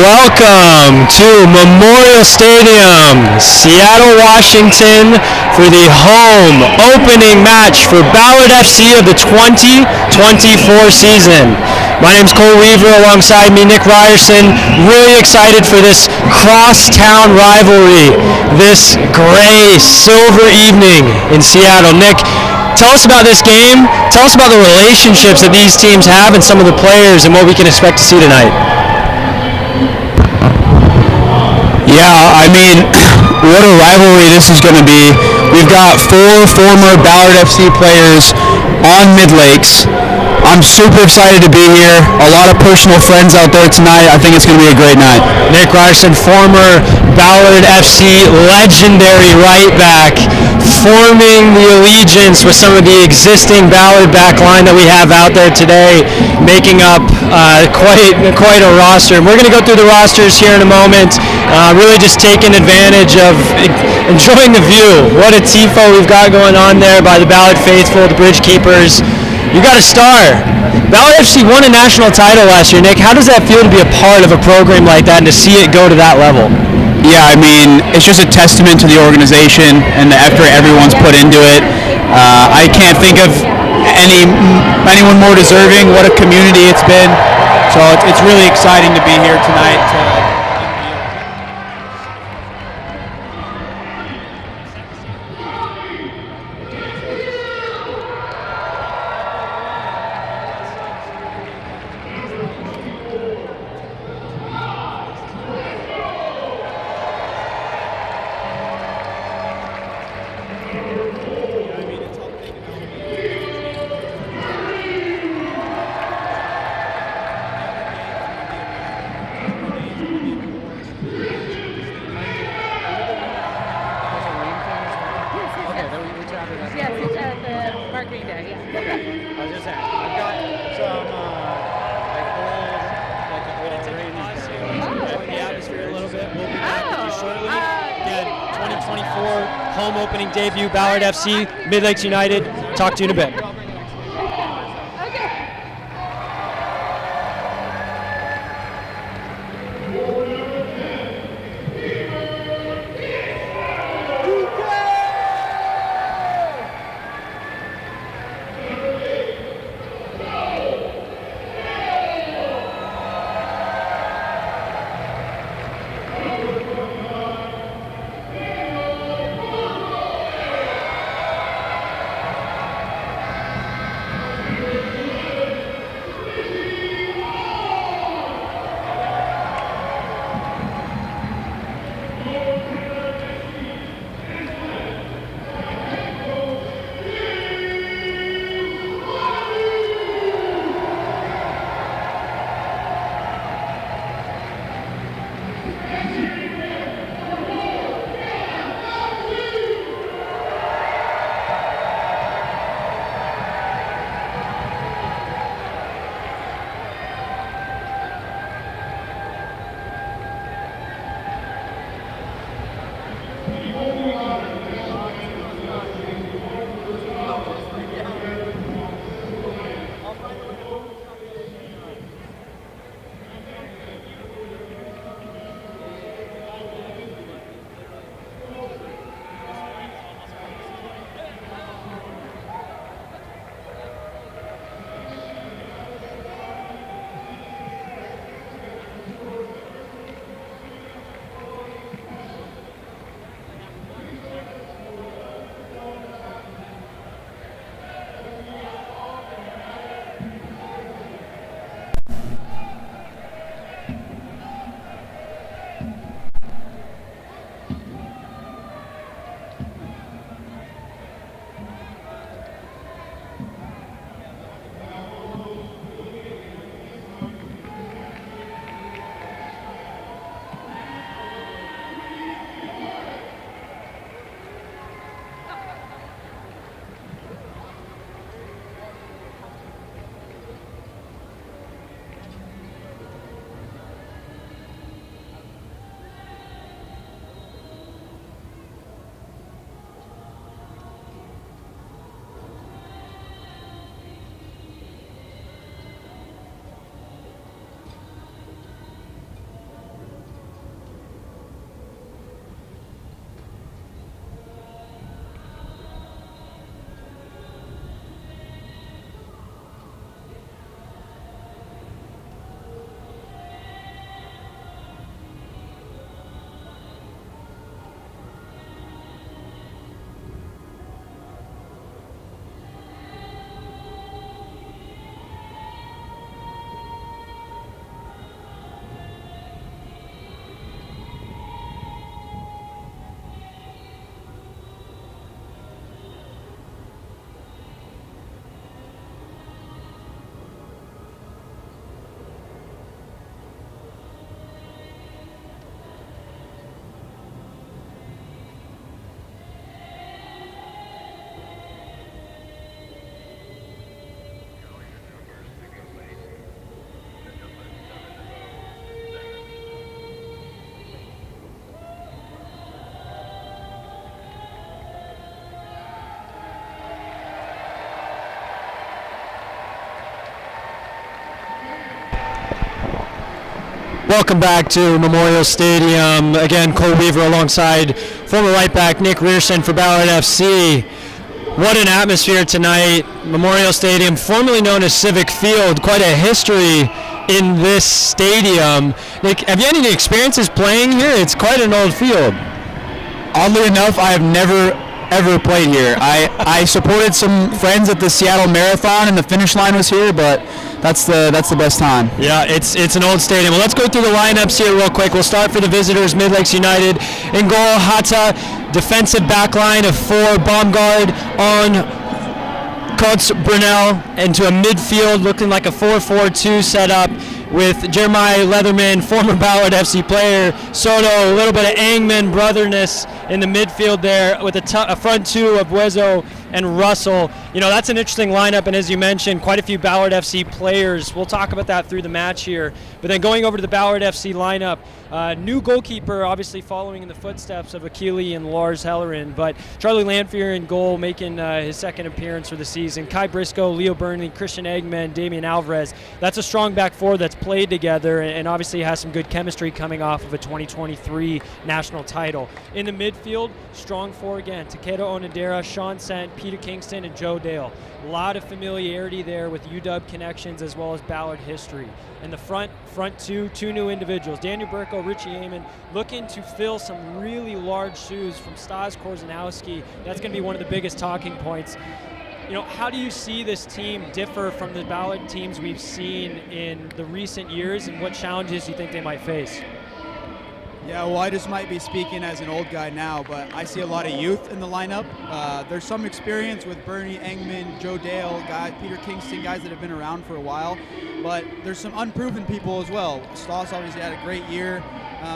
Welcome to Memorial Stadium, Seattle, Washington, for the home opening match for Ballard FC of the 2024 season. My name's Cole Weaver, alongside me Nick Ryerson. Really excited for this cross-town rivalry, this gray silver evening in Seattle. Nick, tell us about this game. Tell us about the relationships that these teams have and some of the players and what we can expect to see tonight. Yeah, I mean, what a rivalry this is going to be. We've got 4 former Ballard FC players on Midlakes. I'm super excited to be here. A lot of personal friends out there tonight. I think it's going to be a great night. Nick Ryerson, former Ballard FC legendary right back, forming the allegiance with some of the existing Ballard back line that we have out there today, making up quite a roster. And we're going to go through the rosters here in a moment, really just taking advantage of enjoying the view. What a tifo we've got going on there by the Ballard faithful, the bridge keepers. You got a star. Ballard FC won a national title last year, Nick. How does that feel to be a part of a program like that and to see it go to that level? Yeah, I mean, it's just a testament to the organization and the effort everyone's put into it. I can't think of anyone more deserving. What a community it's been. So it's really exciting to be here tonight. Home opening debut, Ballard FC, Midlakes United. Talk to you in a bit. Welcome back to Memorial Stadium. Again, Cole Weaver alongside former right back Nick Rierson for Ballard FC. What an atmosphere tonight. Memorial Stadium, formerly known as Civic Field, quite a history in this stadium. Nick, have you had any experiences playing here? It's quite an old field. Oddly enough, I have never ever played here. I supported some friends at the Seattle Marathon and the finish line was here, but that's the best time. Yeah, it's an old stadium. Well, let's go through the lineups here real quick. We'll start for the visitors, Midlakes United. In goal, Hata, defensive back line of 4, Baumgard on Coates Brunel, into a midfield looking like a 4-4-2 setup with Jeremiah Leatherman, former Ballard FC player, Soto, a little bit of Angman brotherness in the midfield there with a front two of Buezo and Russell. You know, that's an interesting lineup, and as you mentioned, quite a few Ballard FC players. We'll talk about that through the match here. But then going over to the Ballard FC lineup, new goalkeeper, obviously following in the footsteps of Akili and Lars Hellerin, but Charlie Lanfear in goal, making his second appearance for the season. Kai Briscoe, Leo Burnley, Christian Eggman, Damian Alvarez. That's a strong back four that's played together and obviously has some good chemistry coming off of a 2023 national title. In the midfield, strong four again. Takedo Onodera, Sean Sant, Peter Kingston, and Joe Dale. A lot of familiarity there with UW connections as well as Ballard history. And the front two new individuals, Daniel Burko, Richie Amon, looking to fill some really large shoes from Stas Korzanowski. That's going to be one of the biggest talking points. You know, how do you see this team differ from the Ballard teams we've seen in the recent years, and what challenges do you think they might face? Yeah, well, I just might be speaking as an old guy now, but I see a lot of youth in the lineup. There's some experience with Bernie Engman, Joe Dale, guys, Peter Kingston, guys that have been around for a while, but there's some unproven people as well. Stas obviously had a great year,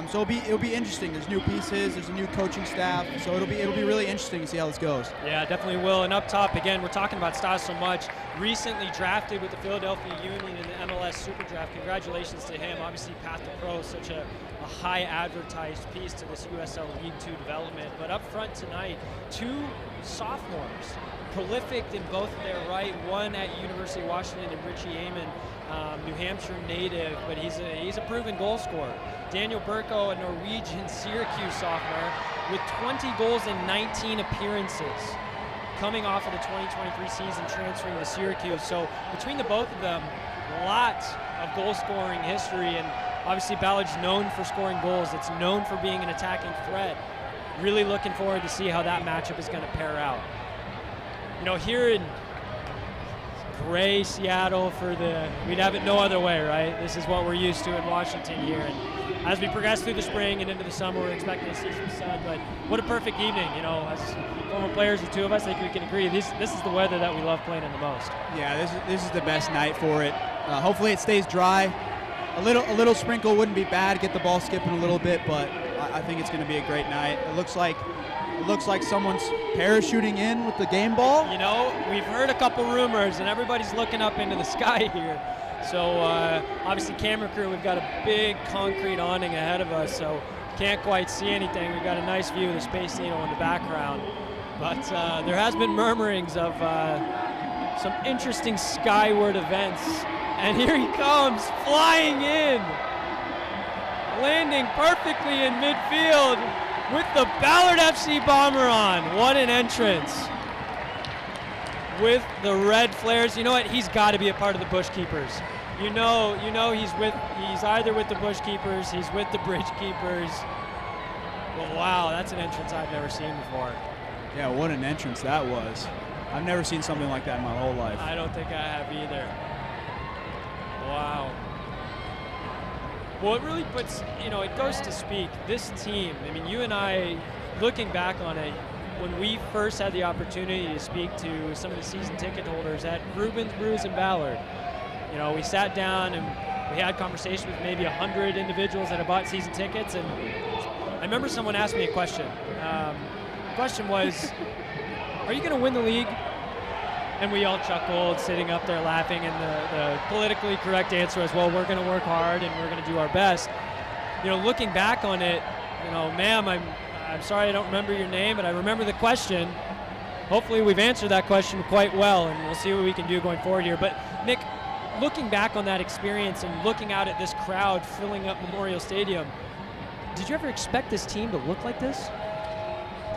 so it'll be interesting. There's new pieces, there's a new coaching staff, so it'll be really interesting to see how this goes. Yeah, definitely will. And up top, again, we're talking about Stas so much. Recently drafted with the Philadelphia Union in the MLS Super Draft. Congratulations to him. Obviously, Path to Pro, such a high advertised piece to this USL League 2 development. But up front tonight, 2 sophomores, prolific in both of their right. One at University of Washington and Richie Amon, New Hampshire native, but he's a proven goal scorer. Daniel Burko, a Norwegian Syracuse sophomore with 20 goals in 19 appearances, coming off of the 2023 season, transferring to Syracuse. So between the both of them, lots of goal scoring history, and obviously Ballard's known for scoring goals. It's known for being an attacking threat. Really looking forward to see how that matchup is going to pair out. You know, here in gray Seattle we'd have it no other way, right? This is what we're used to in Washington here. And as we progress through the spring and into the summer, we're expecting to see some sun, but what a perfect evening. You know, as former players, the two of us, I think we can agree, this is the weather that we love playing in the most. Yeah, this is the best night for it. Hopefully it stays dry. A little sprinkle wouldn't be bad, get the ball skipping a little bit, but I think it's going to be a great night. It looks like someone's parachuting in with the game ball. You know, we've heard a couple rumors, and everybody's looking up into the sky here. So obviously camera crew, we've got a big concrete awning ahead of us, so can't quite see anything. We've got a nice view of the Space Needle in the background. But there has been murmurings of some interesting skyward events. And here he comes, flying in, landing perfectly in midfield with the Ballard FC bomber on. What an entrance. With the red flares. You know what? He's got to be a part of the Bush Keepers. You know he's either with the Bush Keepers, he's with the Bridge Keepers. Well, wow, that's an entrance I've never seen before. Yeah, what an entrance that was. I've never seen something like that in my whole life. I don't think I have either. Wow. Well, it really puts, you know, it goes to speak, this team, I mean, you and I, looking back on it, when we first had the opportunity to speak to some of the season ticket holders at Rubens Brews and Ballard, you know, we sat down and we had conversations with maybe 100 individuals that had bought season tickets, and I remember someone asked me a question. The question was, are you going to win the league? And we all chuckled, sitting up there laughing, and the politically correct answer was, well, we're going to work hard and we're going to do our best. You know, looking back on it, you know, ma'am, I'm sorry I don't remember your name, but I remember the question. Hopefully we've answered that question quite well, and we'll see what we can do going forward here. But Nick, looking back on that experience and looking out at this crowd filling up Memorial Stadium, did you ever expect this team to look like this?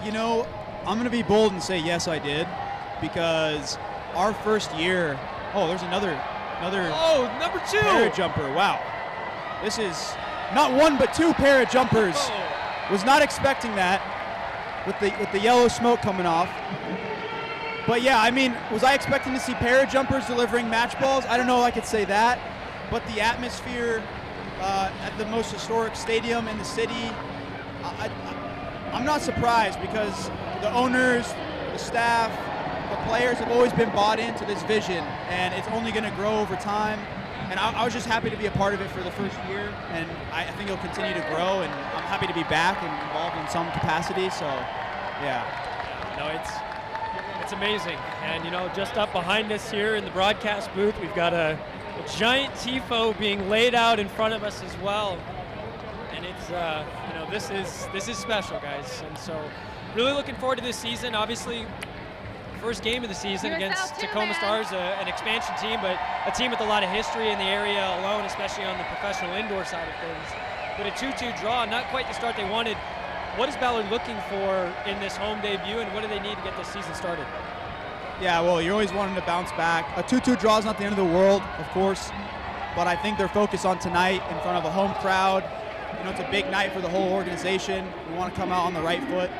You know, I'm going to be bold and say yes, I did, because our first year. Oh, there's another. Oh, number 2. Para jumper. Wow, this is not one but 2 para jumpers. Oh. Was not expecting that with the yellow smoke coming off. But yeah, I mean, was I expecting to see para jumpers delivering match balls? I don't know if I could say that, but the atmosphere at the most historic stadium in the city, I'm not surprised, because the owners, the staff, the players have always been bought into this vision, and it's only going to grow over time. And I was just happy to be a part of it for the first year, and I think it'll continue to grow, and I'm happy to be back and involved in some capacity. So, yeah. No, it's amazing. And, just up behind us here in the broadcast booth, we've got a giant tifo being laid out in front of us as well. And it's, this is special, guys. And so really looking forward to this season. Obviously, first game of the season against Tacoma Stars, an expansion team, but a team with a lot of history in the area alone, especially on the professional indoor side of things. But a 2-2 draw, not quite the start they wanted. What is Ballard looking for in this home debut, and what do they need to get this season started? Yeah, well, you're always wanting to bounce back. A 2-2 draw is not the end of the world, of course, but I think they're focused on tonight in front of a home crowd. It's a big night for the whole organization. We want to come out on the right foot.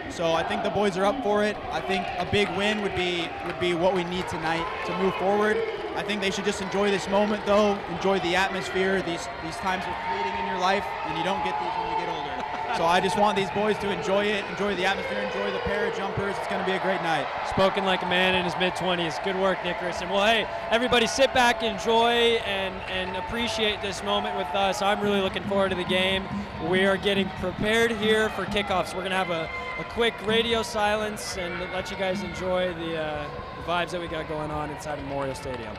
So I think the boys are up for it. I think a big win would be what we need tonight to move forward. I think they should just enjoy this moment, though. Enjoy the atmosphere. These times are fleeting in your life, and you don't get these when you get older. So I just want these boys to enjoy it, enjoy the atmosphere, enjoy the para jumpers. It's going to be a great night. Spoken like a man in his mid-20s. Good work, Nick Christen. Well, hey, everybody sit back, enjoy, and appreciate this moment with us. I'm really looking forward to the game. We are getting prepared here for kickoffs. We're going to have a quick radio silence and let you guys enjoy the vibes that we got going on inside of Memorial Stadium.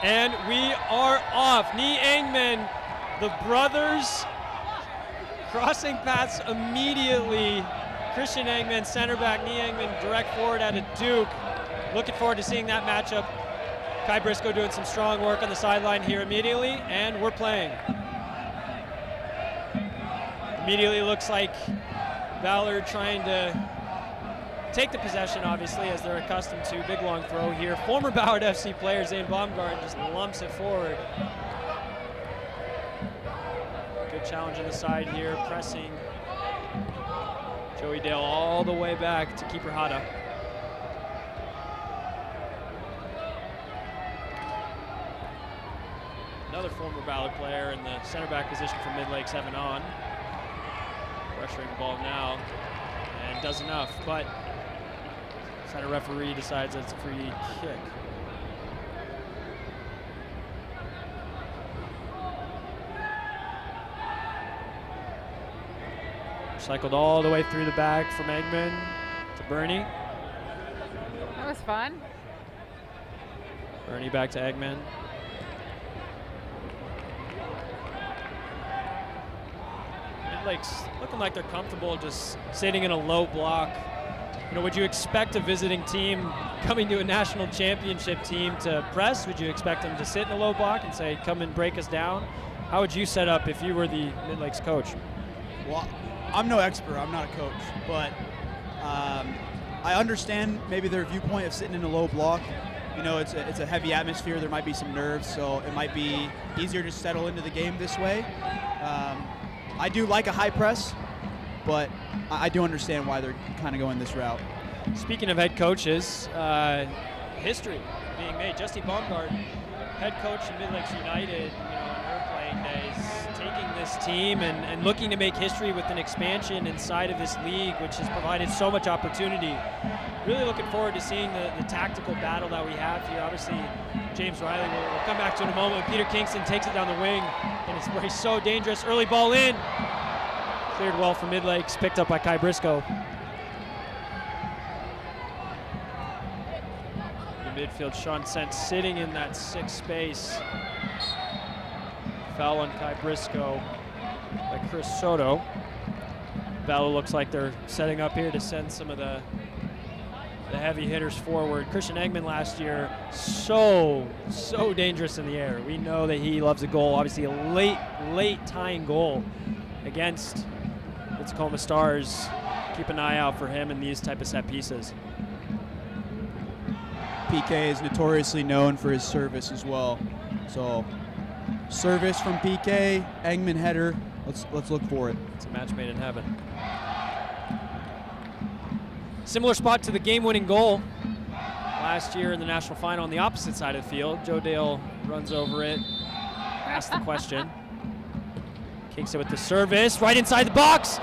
And we are off. Nii Engman, the brothers crossing paths immediately. Christian Engman, center back, Nii Engman, direct forward out of Duke. Looking forward to seeing that matchup. Kai Briscoe doing some strong work on the sideline here immediately, and we're playing. Immediately looks like Ballard trying to take the possession, obviously, as they're accustomed to. Big long throw here. Former Ballard FC player Zane Baumgart just lumps it forward. Good challenge on the side here, pressing Joey Dale all the way back to keeper Hada. Another former Ballard player in the center back position for Midlakes, Evan on. Pressuring the ball now and does enough, but center referee decides that it's a free kick. Cycled all the way through the back from Engman to Bernie. That was fun. Bernie back to Engman. Midlakes looking like they're comfortable just sitting in a low block. Would you expect a visiting team coming to a national championship team to press? Would you expect them to sit in a low block and say, come and break us down? How would you set up if you were the Midlakes coach? Well, I'm no expert, I'm not a coach, but I understand maybe their viewpoint of sitting in a low block. It's a heavy atmosphere, there might be some nerves, so it might be easier to settle into the game this way. I do like a high press, but I do understand why they're kind of going this route. Speaking of head coaches, history being made. Justine Baumgart, head coach in Midlakes United, in her playing days, taking this team and looking to make history with an expansion inside of this league, which has provided so much opportunity. Really looking forward to seeing the tactical battle that we have here. Obviously, James Riley, we'll come back to in a moment. Peter Kingston takes it down the wing, and it's where he's so dangerous. Early ball in. Cleared well from Midlakes, picked up by Kai Briscoe. midfield. Sean Sent sitting in that 6th space. Foul on Kai Briscoe by Chris Soto. Ballard looks like they're setting up here to send some of the heavy hitters forward. Christian Eggman last year, so dangerous in the air. We know that he loves a goal. Obviously a late tying goal against the Tacoma Stars. Keep an eye out for him in these type of set pieces. PK is notoriously known for his service as well. So service from PK, Eggman header. Let's look for it. It's a match made in heaven. Similar spot to the game-winning goal last year in the national final on the opposite side of the field. Joe Dale runs over it, asks the question. Kicks it with the service, right inside the box.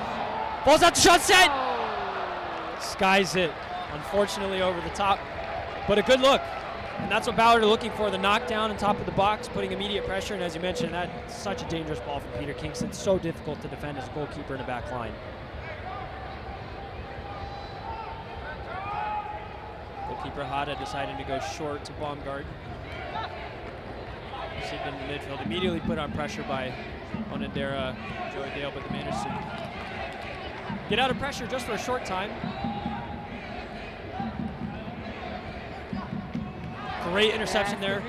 Ball's out to Sean Sent. Skies it, unfortunately over the top, but a good look. And that's what Ballard are looking for, the knockdown on top of the box, putting immediate pressure. And as you mentioned, that's such a dangerous ball for Peter Kingston. So difficult to defend as a goalkeeper in the back line. Goalkeeper Hada deciding to go short to Baumgart. Received in the midfield, immediately put on pressure by Onandera, Joey Dale, but they managed to get out of pressure just for a short time. Great interception there.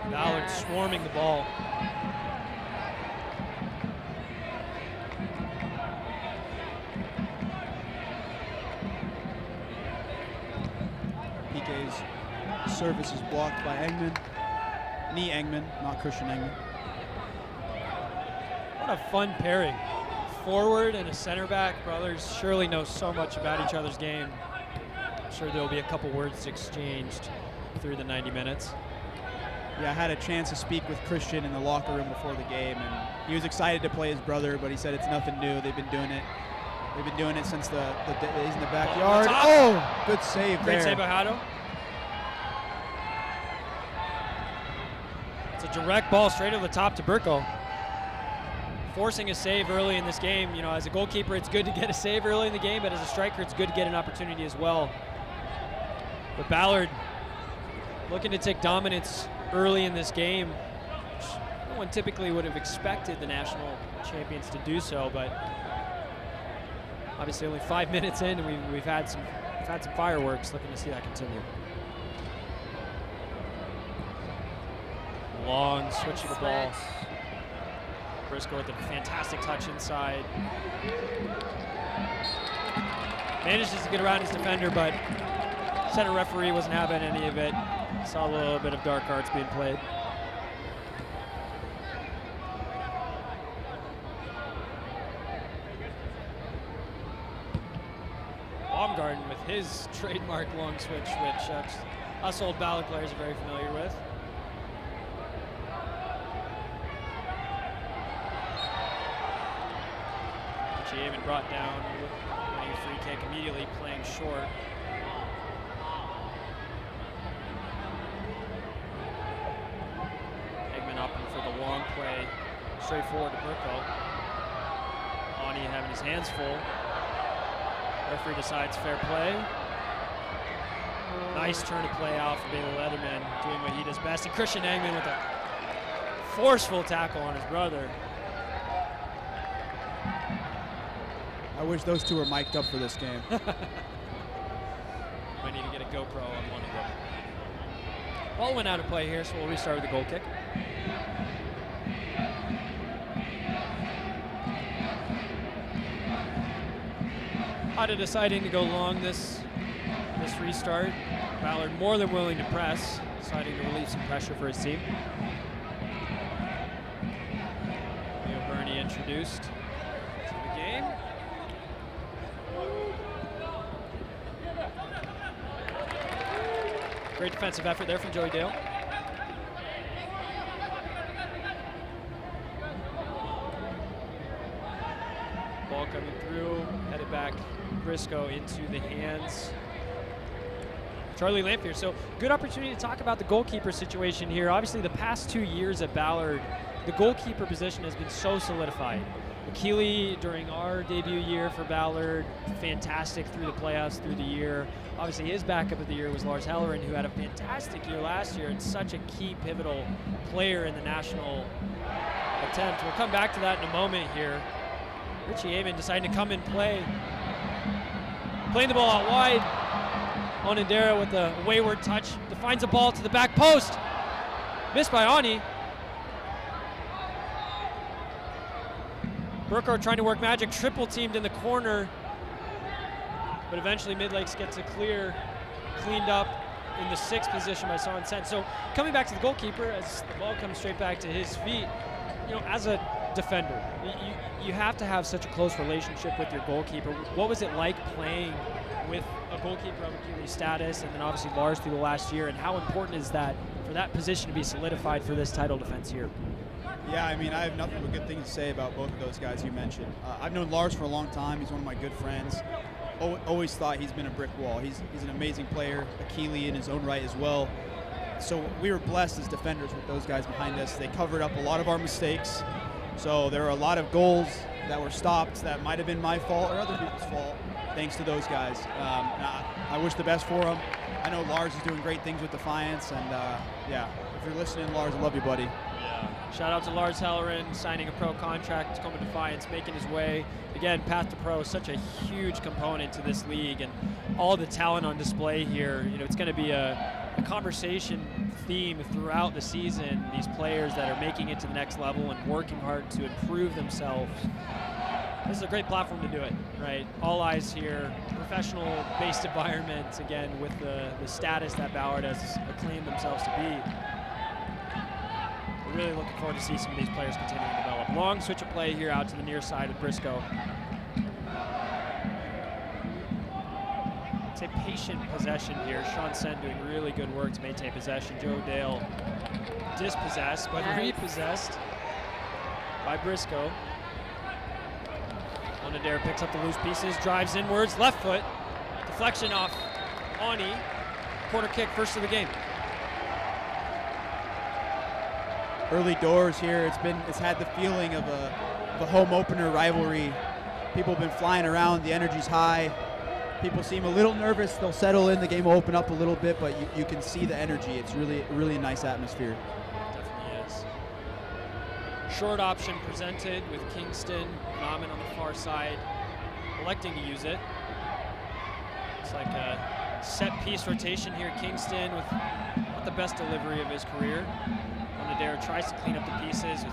Ballard swarming the ball. PK's service is blocked by Eggman. Knee Eggman, not Christian Eggman. What a fun pairing. Forward and a center back. Brothers surely know so much about each other's game. I'm sure there'll be a couple words exchanged through the 90 minutes. Yeah, I had a chance to speak with Christian in the locker room before the game, and he was excited to play his brother, but he said it's nothing new. They've been doing it. They've been doing it since the days in the backyard. Oh, good save there. Great save by Hado. It's a direct ball straight over the top to Burko. Forcing a save early in this game. You know, as a goalkeeper, it's good to get a save early in the game, but as a striker, it's good to get an opportunity as well. But Ballard looking to take dominance early in this game, which no one typically would have expected the national champions to do so, but obviously only 5 minutes in, and we've had some fireworks. Looking to see that continue. Long switch of the ball. Briscoe with a fantastic touch inside. Manages to get around his defender, but center referee wasn't having any of it. Saw a little bit of dark arts being played. Baumgarten with his trademark long switch, which us old Ballard players are very familiar with. Even brought down, winning a free kick immediately, playing short. Eggman opting for the long play, straight forward to Burko. Ani having his hands full. Referee decides fair play. Nice turn of play out for Bailey Leatherman, doing what he does best. And Christian Eggman with a forceful tackle on his brother. I wish those two were mic'd up for this game. Might need to get a GoPro on one of them. Ball went out of play here, so we'll restart with the goal kick. Hada deciding to go long this restart. Ballard more than willing to press, deciding to relieve some pressure for his team. Leo Bernie introduced to the game. Great defensive effort there from Joey Dale. Ball coming through, headed back, Briscoe into the hands. Charlie Lamphere. So good opportunity to talk about the goalkeeper situation here. Obviously the past 2 years at Ballard, the goalkeeper position has been so solidified. Keeley, during our debut year for Ballard, fantastic through the playoffs, through the year. Obviously, his backup of the year was Lars Hellerin, who had a fantastic year last year and such a key, pivotal player in the national attempt. We'll come back to that in a moment here. Richie Amon deciding to come and play. Playing the ball out wide. Onindera with a wayward touch. Defines a ball to the back post. Missed by Ani. Burkhardt trying to work magic. Triple teamed in the corner. But eventually Midlakes gets a clear, cleaned up in the 6th position by Son Sen. So coming back to the goalkeeper, as the ball comes straight back to his feet, you know, as a defender, you have to have such a close relationship with your goalkeeper. What was it like playing with a goalkeeper of Achilles' status, and then obviously Lars through the last year, and how important is that for that position to be solidified for this title defense here? Yeah, I mean, I have nothing but good things to say about both of those guys you mentioned. I've known Lars for a long time. He's one of my good friends. Always thought he's been a brick wall. He's an amazing player, Achilles in his own right as well. So we were blessed as defenders with those guys behind us. They covered up a lot of our mistakes. So there are a lot of goals that were stopped that might have been my fault or other people's fault, thanks to those guys. I wish the best for them. I know Lars is doing great things with Defiance, and yeah, if you're listening, Lars, I love you, buddy. Shout out to Lars Hellerin, signing a pro contract to come to Defiance, making his way. Again, path to pro is such a huge component to this league, and all the talent on display here. You know, it's going to be a conversation theme throughout the season. These players that are making it to the next level and working hard to improve themselves. This is a great platform to do it, right? All eyes here, professional-based environment, again, with the status that Ballard has acclaimed themselves to be. We're really looking forward to see some of these players continue to develop. Long switch of play here out to the near side of Briscoe. It's a patient possession here. Sean Sen doing really good work to maintain possession. Joe Dale dispossessed, but repossessed by Briscoe. Onindera picks up the loose pieces, drives inwards, left foot. Deflection off Ani. Corner kick, first of the game. Early doors here. It's had the feeling of a home opener rivalry. People have been flying around. The energy's high. People seem a little nervous. They'll settle in. The game will open up a little bit, but you can see the energy. It's really a nice atmosphere. Definitely is. Short option presented with Kingston and Amon on the far side, electing to use it. It's like a set piece rotation here. Kingston with not the best delivery of his career. Onindera tries to clean up the pieces.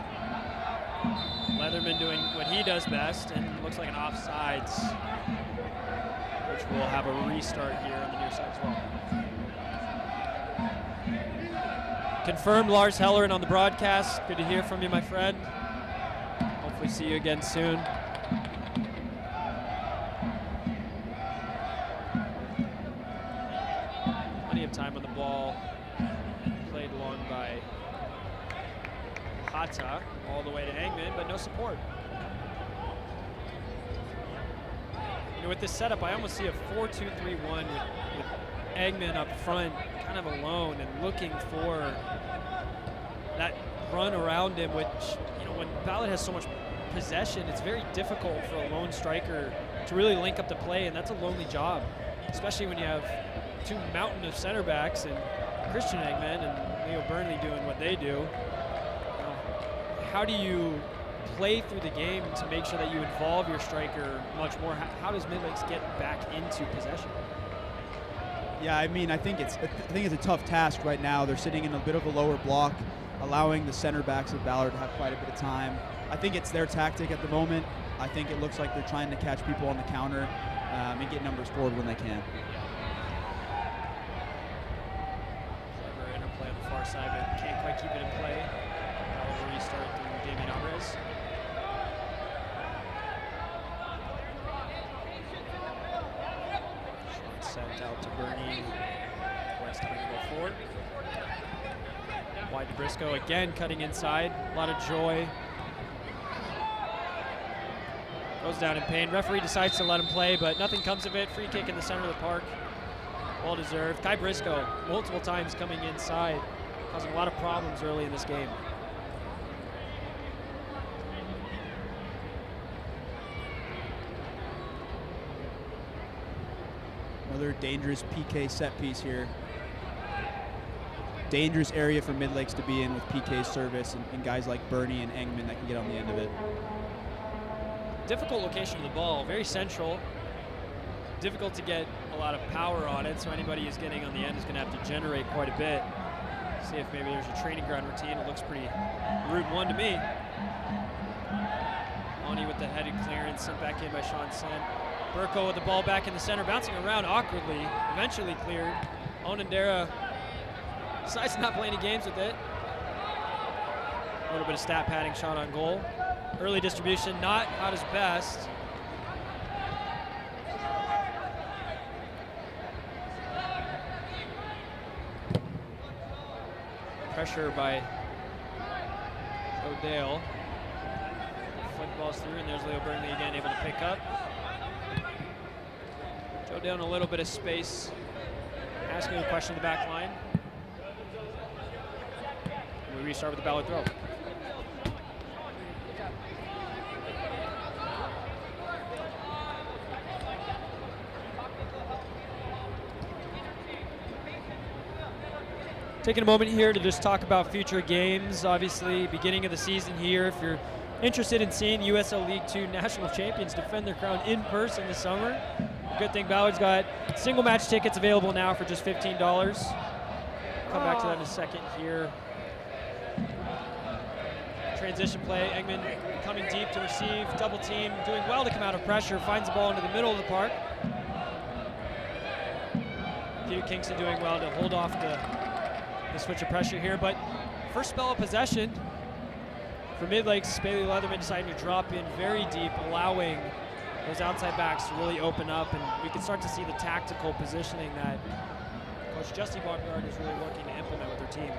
Leatherman doing what he does best, and looks like an offsides, which will have a restart here on the near side as well. Confirmed Lars Hellerin on the broadcast. Good to hear from you, my friend. Hopefully see you again soon. Plenty of time on the ball. Played along by Hata all the way to Engman, but no support. You know, with this setup, I almost see a 4-2-3-1 with Engman up front, kind of alone and looking for that run around him, which, you know, when Ballard has so much possession, it's very difficult for a lone striker to really link up the play, and that's a lonely job, especially when you have two mountain of center backs and Christian Engman and Leo Burnley doing what they do. How do you play through the game to make sure that you involve your striker much more? How does Midlakes get back into possession? Yeah, I mean, I think it's a tough task right now. They're sitting in a bit of a lower block, allowing the center backs of Ballard to have quite a bit of time. I think it's their tactic at the moment. I think it looks like they're trying to catch people on the counter and get numbers forward when they can. Clever interplay on the far side, but can't quite keep it in play. Now restart through Damien Alvarez. Sent out to Bernie. West trying to go forward. Wide to Briscoe, again cutting inside. A lot of joy. Goes down in pain. Referee decides to let him play, but nothing comes of it. Free kick in the center of the park. Well deserved. Kai Briscoe, multiple times coming inside, causing a lot of problems early in this game. Another dangerous PK set piece here. Dangerous area for Midlakes to be in with PK service and guys like Bernie and Engman that can get on the end of it. Difficult location of the ball, very central. Difficult to get a lot of power on it, so anybody who's getting on the end is going to have to generate quite a bit. See if maybe there's a training ground routine. It looks pretty route one to me. Oni with the headed clearance, sent back in by Sean Sen. Burko with the ball back in the center, bouncing around awkwardly, eventually cleared. Onandera decides to not play any games with it. A little bit of stat padding shot on goal. Early distribution, not his best. Pressure by O'Dale. Flick balls through, and there's Leo Burnley again, able to pick up. Joe Dale in a little bit of space, asking a question to the back line. We restart with the Ballard throw. Taking a moment here to just talk about future games. Obviously, beginning of the season here. If you're interested in seeing USL League 2 national champions defend their crown in person this summer, good thing Ballard's got single match tickets available now for just $15. Come back to that in a second here. Transition play, Engman coming deep to receive, double team, doing well to come out of pressure, finds the ball into the middle of the park. Peter Kingston doing well to hold off the switch of pressure here, but first spell of possession for Midlakes. Bailey Leatherman deciding to drop in very deep, allowing those outside backs to really open up, and we can start to see the tactical positioning that Coach Justy Baumgart is really working to implement with their team.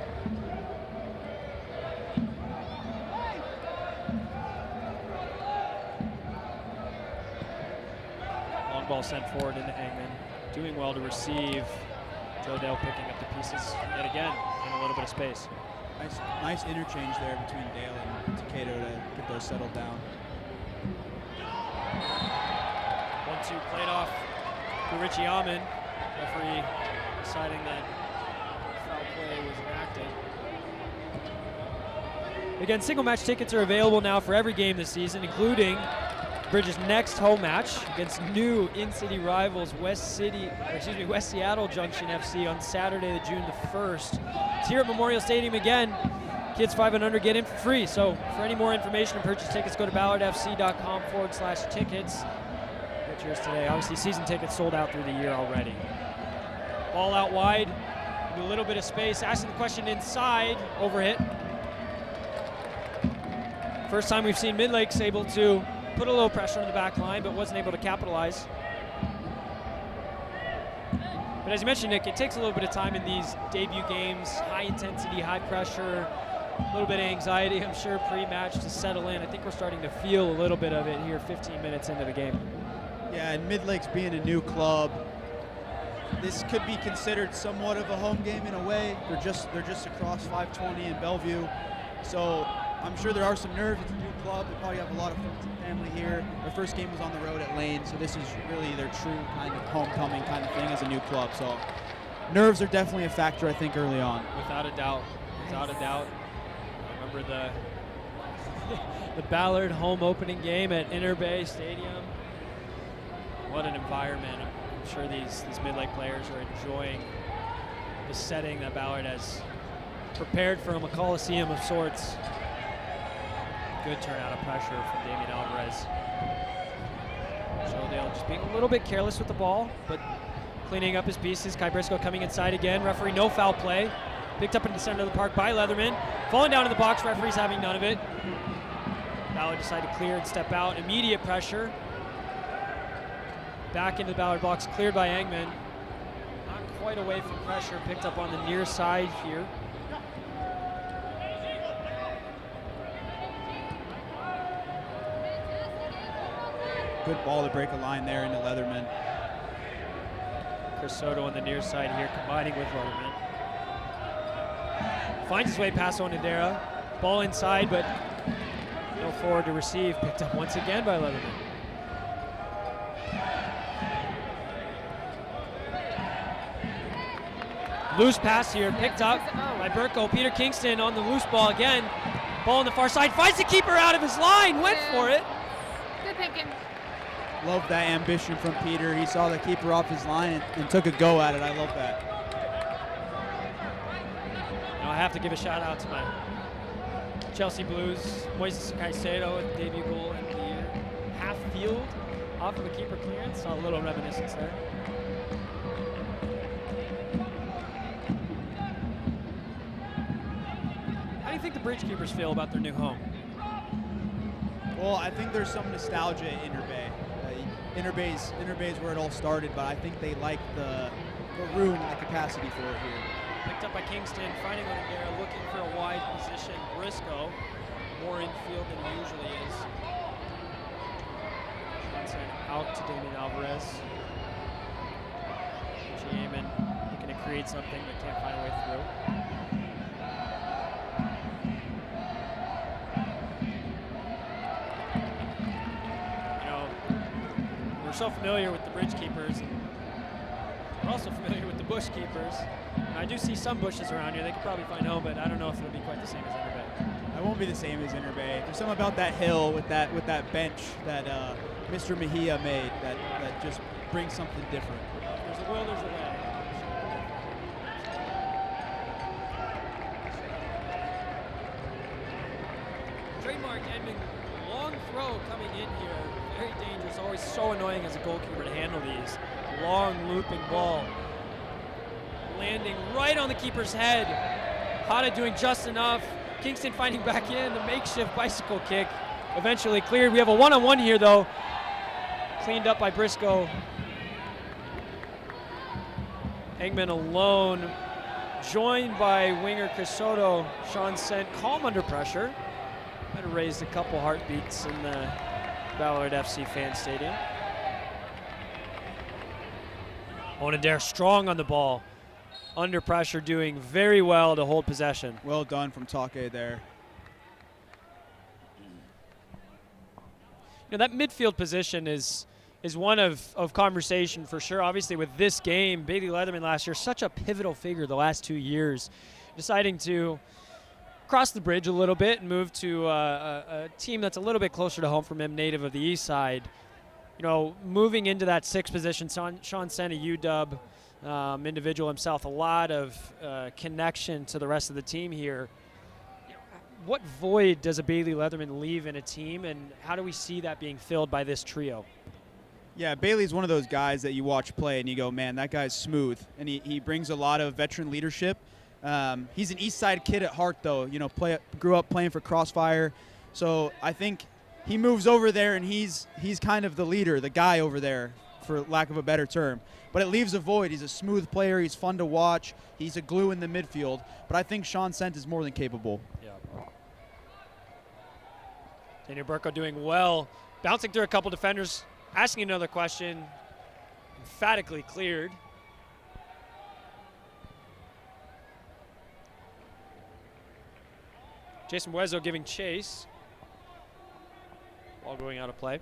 Long ball sent forward into Engman, doing well to receive. Joe Dale picking up the pieces yet again in a little bit of space. Nice interchange there between Dale and Takeda to get those settled down. 1-2 played off to Richie Amon. Referee deciding that foul play was enacted. Again, single match tickets are available now for every game this season, including Bridges' next home match against new in-city rivals West Seattle Junction FC on Saturday, June the 1st. It's here at Memorial Stadium again. Kids 5 and under get in for free. So for any more information and purchase tickets, go to ballardfc.com/tickets. Get yours today. Obviously, season tickets sold out through the year already. Ball out wide, a little bit of space. Asking the question inside, overhit. First time we've seen Midlakes able to put a little pressure on the back line, but wasn't able to capitalize. But as you mentioned, Nick, it takes a little bit of time in these debut games, high intensity, high pressure, a little bit of anxiety, I'm sure, pre-match to settle in. I think we're starting to feel a little bit of it here 15 minutes into the game. Yeah, and Midlakes being a new club, this could be considered somewhat of a home game in a way. They're just across 520 in Bellevue. So I'm sure there are some nerves. It's a new club. They probably have a lot of friends and family here. Their first game was on the road at Lane, so this is really their true kind of homecoming kind of thing as a new club. So nerves are definitely a factor, I think, early on. Without a doubt. Without a doubt. I remember the Ballard home opening game at Inter Bay Stadium. What an environment. I'm sure these Midlake players are enjoying the setting that Ballard has prepared for them, a coliseum of sorts. Good turnout of pressure from Damian Alvarez. Joe Dale just being a little bit careless with the ball, but cleaning up his pieces. Kai Briscoe coming inside again. Referee, no foul play. Picked up in the center of the park by Leatherman. Falling down in the box, referee's having none of it. Ballard decided to clear and step out. Immediate pressure. Back into the Ballard box, cleared by Engman. Not quite away from pressure, picked up on the near side here. Good ball to break a line there into Leatherman. Chris Soto on the near side here, combining with Leatherman. Finds his way past Onandera. Ball inside, but no forward to receive. Picked up once again by Leatherman. Loose pass here, picked up by Burko. Peter Kingston on the loose ball again. Ball on the far side, finds the keeper out of his line, went for it. Good thinking. Love that ambition from Peter. He saw the keeper off his line and took a go at it. I love that. I have to give a shout out to my Chelsea Blues, Moises Caicedo with the debut goal in the year. Half field off of a keeper clearance. Saw a little reminiscence there. How do you think the Bridge Keepers feel about their new home? Well, I think there's some nostalgia in Interbay. Interbay is where it all started, but I think they like the room and the capacity for it here. Picked up by Kingston, finding Odadera, looking for a wide position. Briscoe, more infield than he usually is. Johnson out to Damien Alvarez. Jamin looking to create something but can't find a way through. We're so familiar with the Bridge Keepers, and we're also familiar with the Bush Keepers. And I do see some bushes around here. They could probably find home, but I don't know if it'll be quite the same as Interbay. It won't be the same as Interbay. There's something about that hill with that bench that Mr. Mejia made that just brings something different. There's a will, there's a way. Trademark Edmund, long throw coming in here. Very dangerous, always so annoying as a goalkeeper to handle these. Long looping ball. Landing right on the keeper's head. Hada doing just enough. Kingston finding back in. The makeshift bicycle kick eventually cleared. We have a one-on-one here though. Cleaned up by Briscoe. Engman alone. Joined by winger Casoto. Sean Sent calm under pressure. Might have raised a couple heartbeats in the Ballard FC fan stadium. Onadair strong on the ball. Under pressure, doing very well to hold possession. Well done from Take there. You know, that midfield position is one of conversation for sure. Obviously with this game, Bailey Leatherman last year, such a pivotal figure the last 2 years, deciding to cross the bridge a little bit and move to a team that's a little bit closer to home from him, native of the east side. You know, moving into that sixth position, Sean Sent, a UW individual himself, a lot of connection to the rest of the team here. What void does a Bailey Leatherman leave in a team, and how do we see that being filled by this trio? Yeah, Bailey's one of those guys that you watch play and you go, man, that guy's smooth. And he brings a lot of veteran leadership. He's an East Side kid at heart, though. You know, grew up playing for Crossfire. So I think he moves over there and he's kind of the leader, the guy over there, for lack of a better term. But it leaves a void. He's a smooth player. He's fun to watch. He's a glue in the midfield. But I think Sean Sent is more than capable. Yeah. Daniel Burko doing well. Bouncing through a couple defenders. Asking another question. Emphatically cleared. Jason Buezo giving chase. Ball going out of play.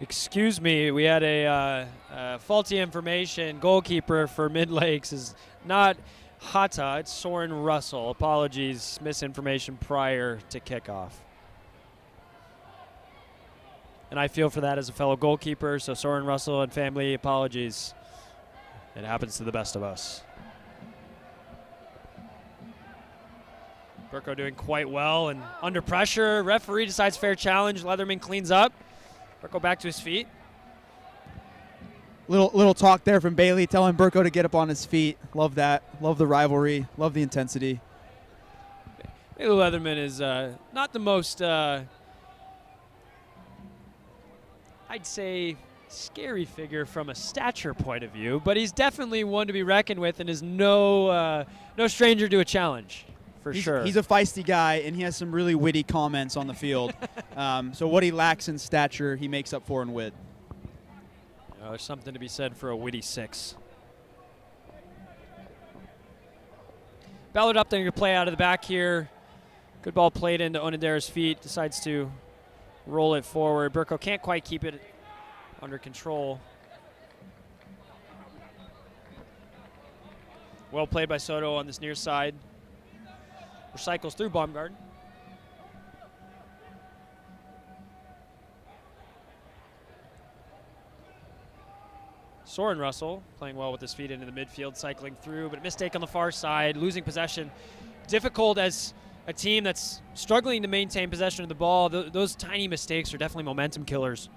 Excuse me, we had a faulty information. Goalkeeper for Midlakes is not Hata, it's Soren Russell. Apologies, misinformation prior to kickoff. And I feel for that as a fellow goalkeeper, so Soren Russell and family, apologies. It happens to the best of us. Burko doing quite well and under pressure. Referee decides fair challenge. Leatherman cleans up. Burko back to his feet. Little talk there from Bailey telling Burko to get up on his feet. Love that. Love the rivalry. Love the intensity. Bailey Leatherman is not the most, I'd say, scary figure from a stature point of view, but he's definitely one to be reckoned with and is no stranger to a challenge. For sure. He's a feisty guy, and he has some really witty comments on the field. So what he lacks in stature, he makes up for in wit. There's something to be said for a witty 6. Ballard up there to play out of the back here. Good ball played into Onodera's feet. Decides to roll it forward. Burko can't quite keep it under control. Well played by Soto on this near side. Recycles through Baumgart. Soren Russell playing well with his feet into the midfield, cycling through, but a mistake on the far side, losing possession. Difficult as a team that's struggling to maintain possession of the ball. Those tiny mistakes are definitely momentum killers.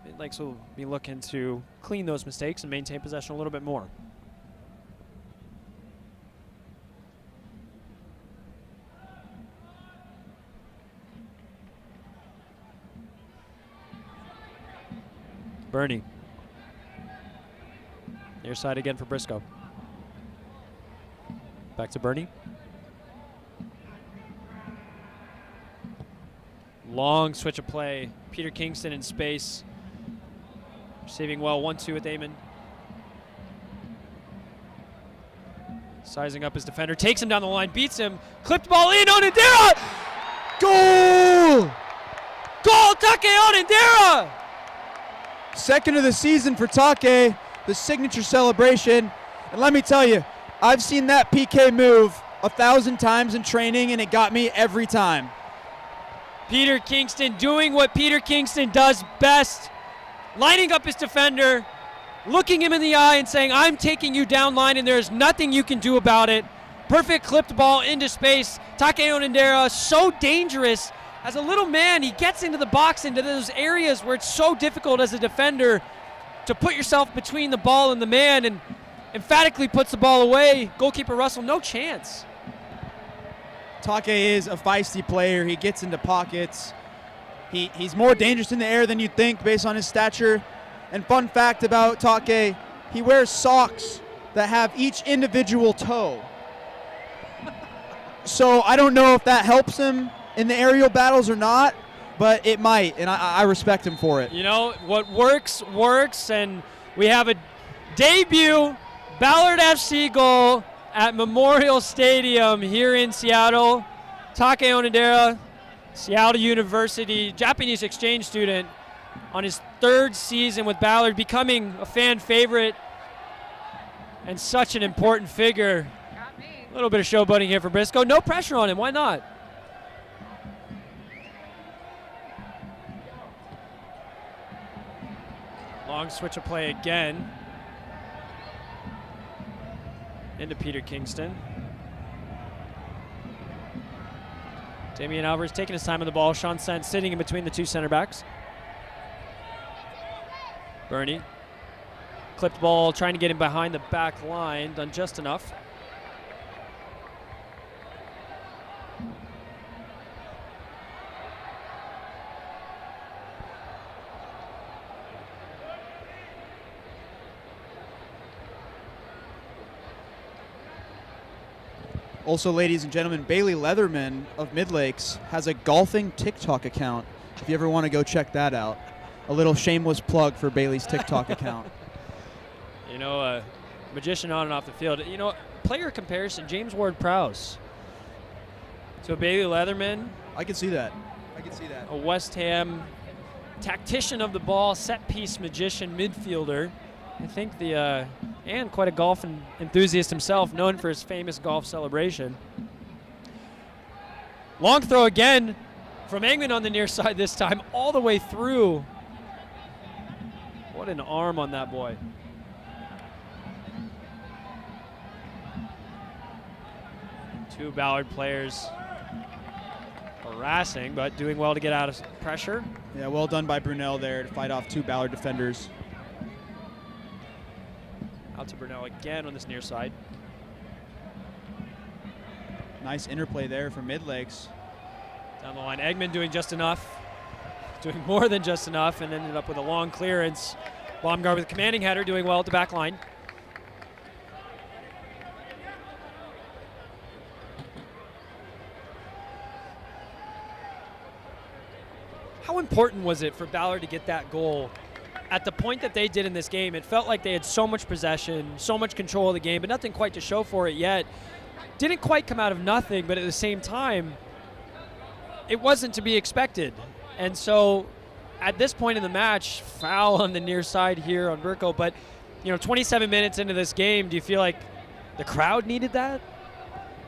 Midlakes will be looking to clean those mistakes and maintain possession a little bit more. Bernie. Near side again for Briscoe. Back to Bernie. Long switch of play. Peter Kingston in space. Receiving well, 1-2 with Eamon. Sizing up his defender. Takes him down the line, beats him. Clipped ball in, Onodera! Goal! Goal, Take Onodera! Second of the season for Take, the signature celebration. And let me tell you, I've seen that PK move 1,000 times in training, and it got me every time. Peter Kingston doing what Peter Kingston does best, lining up his defender, looking him in the eye and saying, I'm taking you down line and there's nothing you can do about it. Perfect clipped ball into space. Take Onodera, so dangerous. As a little man, he gets into the box, into those areas where it's so difficult as a defender to put yourself between the ball and the man, and emphatically puts the ball away. Goalkeeper Russell, no chance. Take is a feisty player. He gets into pockets. He's more dangerous in the air than you'd think based on his stature. And fun fact about Take, he wears socks that have each individual toe. So I don't know if that helps him in the aerial battles or not, but it might, and I respect him for it. You know, what works, works, and we have a debut Ballard FC goal at Memorial Stadium here in Seattle. Take Onodera, Seattle University, Japanese exchange student, on his 3rd season with Ballard, becoming a fan favorite and such an important figure. A little bit of showboating here for Briscoe. No pressure on him, why not? Long switch of play again. Into Peter Kingston. Damian Alvarez taking his time on the ball. Sean Sant sitting in between the two center backs. Bernie. Clipped ball, trying to get him behind the back line. Done just enough. Also, ladies and gentlemen, Bailey Leatherman of Midlakes has a golfing TikTok account. If you ever want to go check that out. A little shameless plug for Bailey's TikTok account. You know, a magician on and off the field. You know, player comparison, James Ward-Prowse to a Bailey Leatherman. I can see that. I can see that. A West Ham tactician of the ball, set-piece magician, midfielder. I think and quite a golf enthusiast himself, known for his famous golf celebration. Long throw again from Engman on the near side this time, all the way through. What an arm on that boy. Two Ballard players harassing, but doing well to get out of pressure. Yeah, well done by Brunel there to fight off two Ballard defenders. Out to Brunel again on this near side. Nice interplay there for Midlakes. Down the line, Eggman doing just enough. Doing more than just enough, and ended up with a long clearance. Baumgart with a commanding header, doing well at the back line. How important was it for Ballard to get that goal at the point that they did in this game, it felt like they had so much possession, so much control of the game, but nothing quite to show for it yet. Didn't quite come out of nothing, but at the same time, it wasn't to be expected. And so at this point in the match, foul on the near side here on Burko, but 27 minutes into this game, do you feel like the crowd needed that?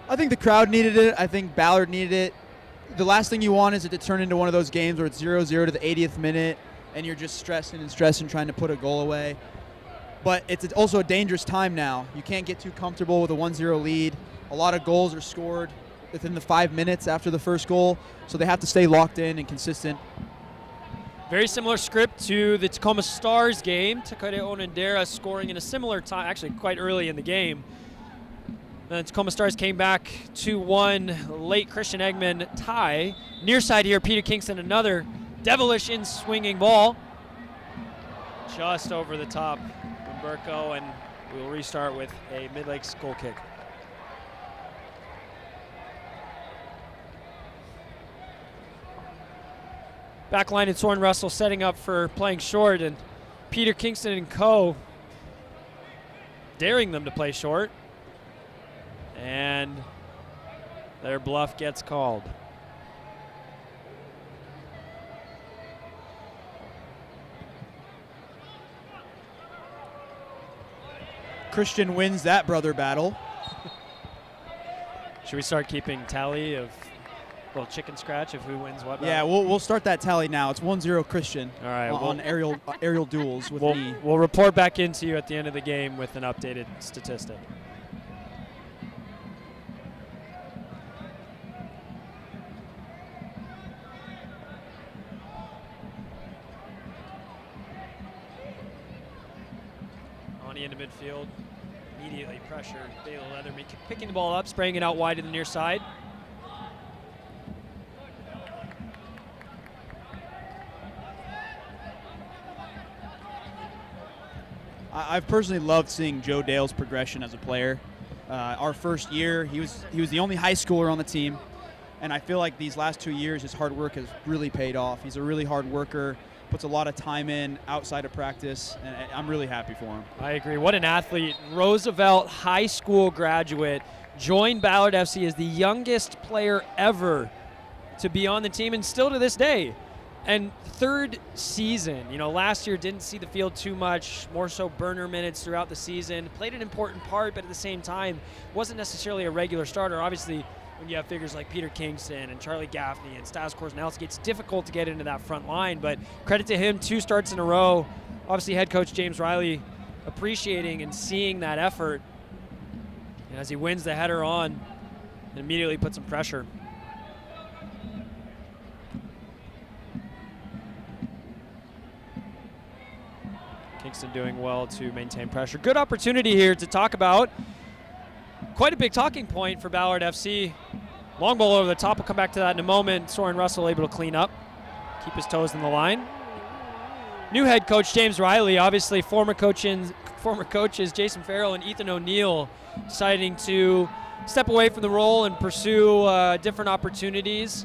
I think the crowd needed it. I think Ballard needed it. The last thing you want is it to turn into one of those games where it's 0-0 to the 80th minute and you're just stressing trying to put a goal away. But it's also a dangerous time now. You can't get too comfortable with a 1-0 lead. A lot of goals are scored within the 5 minutes after the first goal, so they have to stay locked in and consistent. Very similar script to the Tacoma Stars game. Takare Onendera scoring in a similar time, actually quite early in the game. The Tacoma Stars came back 2-1, late Christian Eggman tie. Near side here, Peter Kingston, another devilish in-swinging ball. Just over the top from Burko, and we'll restart with a Midlakes goal kick. Backline and Soren Russell setting up for playing short, and Peter Kingston and co. daring them to play short. And their bluff gets called. Christian wins that brother battle. Should we start keeping tally of chicken scratch of who wins what? Yeah, we'll start that tally now. It's 1-0 Christian. All right, on aerial duels with me. We'll report back into you at the end of the game with an updated statistic. Into midfield, immediately pressured. Baylor Leatherman picking the ball up, spraying it out wide to the near side. I've personally loved seeing Joe Dale's progression as a player. Our first year, he was the only high schooler on the team, and I feel like these last 2 years, his hard work has really paid off. He's a really hard worker. Puts a lot of time in outside of practice, and I'm really happy for him. I agree. What an athlete. Roosevelt High School graduate, joined Ballard FC as the youngest player ever to be on the team, and still to this day. And third season, last year didn't see the field too much, more so burner minutes throughout the season. Played an important part, but at the same time, wasn't necessarily a regular starter. Obviously, when you have figures like Peter Kingston and Charlie Gaffney and Stas Korzeniowski, it's difficult to get into that front line, but credit to him, 2 starts in a row. Obviously, head coach James Riley appreciating and seeing that effort as he wins the header on and immediately puts some pressure. Kingston doing well to maintain pressure. Good opportunity here to talk about. Quite a big talking point for Ballard FC. Long ball over the top. We'll come back to that in a moment. Soren Russell able to clean up, keep his toes in the line. New head coach James Riley, obviously former coaches Jason Farrell and Ethan O'Neill deciding to step away from the role and pursue different opportunities.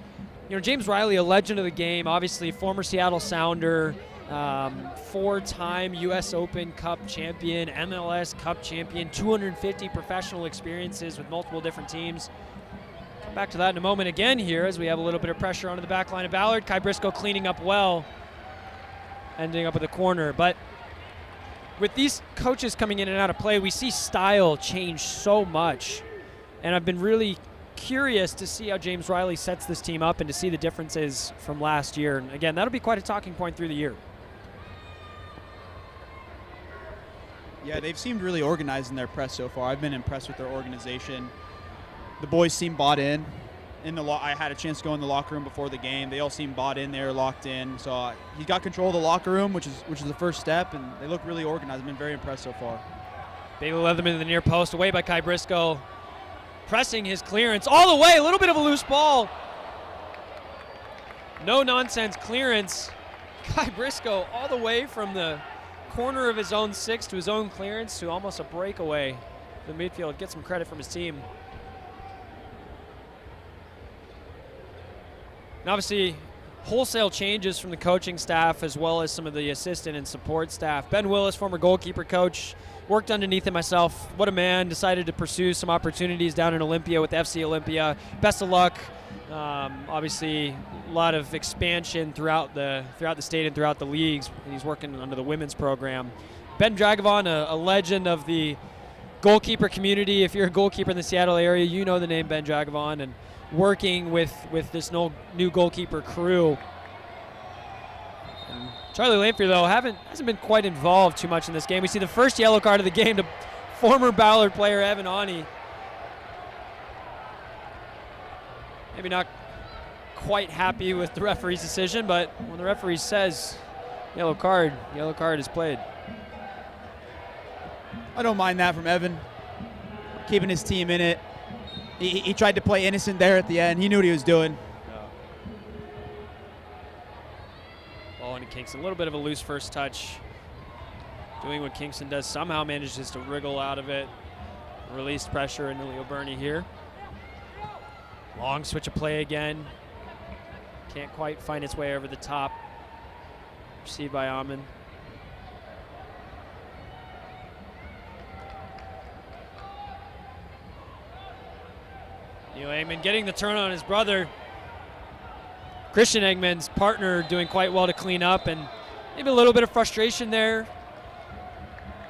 James Riley, a legend of the game, obviously former Seattle Sounder, 4-time U.S. Open Cup champion, MLS Cup champion, 250 professional experiences with multiple different teams. Come back to that in a moment again here as we have a little bit of pressure onto the back line of Ballard. Kai Briscoe cleaning up well, ending up at the corner. But with these coaches coming in and out of play, we see style change so much. And I've been really curious to see how James Riley sets this team up and to see the differences from last year. And again, that'll be quite a talking point through the year. Yeah, they've seemed really organized in their press so far. I've been impressed with their organization. The boys seem bought in. I had a chance to go in the locker room before the game. They all seem bought in there, locked in. So he's got control of the locker room, which is the first step, and they look really organized. I've been very impressed so far. Bailey Leatherman in the near post, away by Kai Briscoe. Pressing his clearance all the way, a little bit of a loose ball. No nonsense clearance. Kai Briscoe all the way from the corner of his own 6 to his own clearance to almost a breakaway. The midfield gets some credit from his team. And obviously, wholesale changes from the coaching staff as well as some of the assistant and support staff. Ben Willis, former goalkeeper coach, worked underneath him myself. What a man. Decided to pursue some opportunities down in Olympia with FC Olympia. Best of luck. Obviously, a lot of expansion throughout the state and throughout the leagues. He's working under the women's program. Ben Dragovan, a legend of the goalkeeper community. If you're a goalkeeper in the Seattle area, you know the name Ben Dragovan, and working with this new goalkeeper crew. And Charlie Lamphere, though, hasn't been quite involved too much in this game. We see the first yellow card of the game to former Ballard player Evan Ani. Maybe not quite happy with the referee's decision, but when the referee says yellow card is played. I don't mind that from Evan, keeping his team in it. He tried to play innocent there at the end. He knew what he was doing. Ball into Kingston. A little bit of a loose first touch. Doing what Kingston does. Somehow manages to wriggle out of it. Released pressure into Leo Burney here. Long switch of play again. Can't quite find its way over the top. Received by Amon. Neil Engman getting the turn on his brother. Christian Engman's partner doing quite well to clean up, and maybe a little bit of frustration there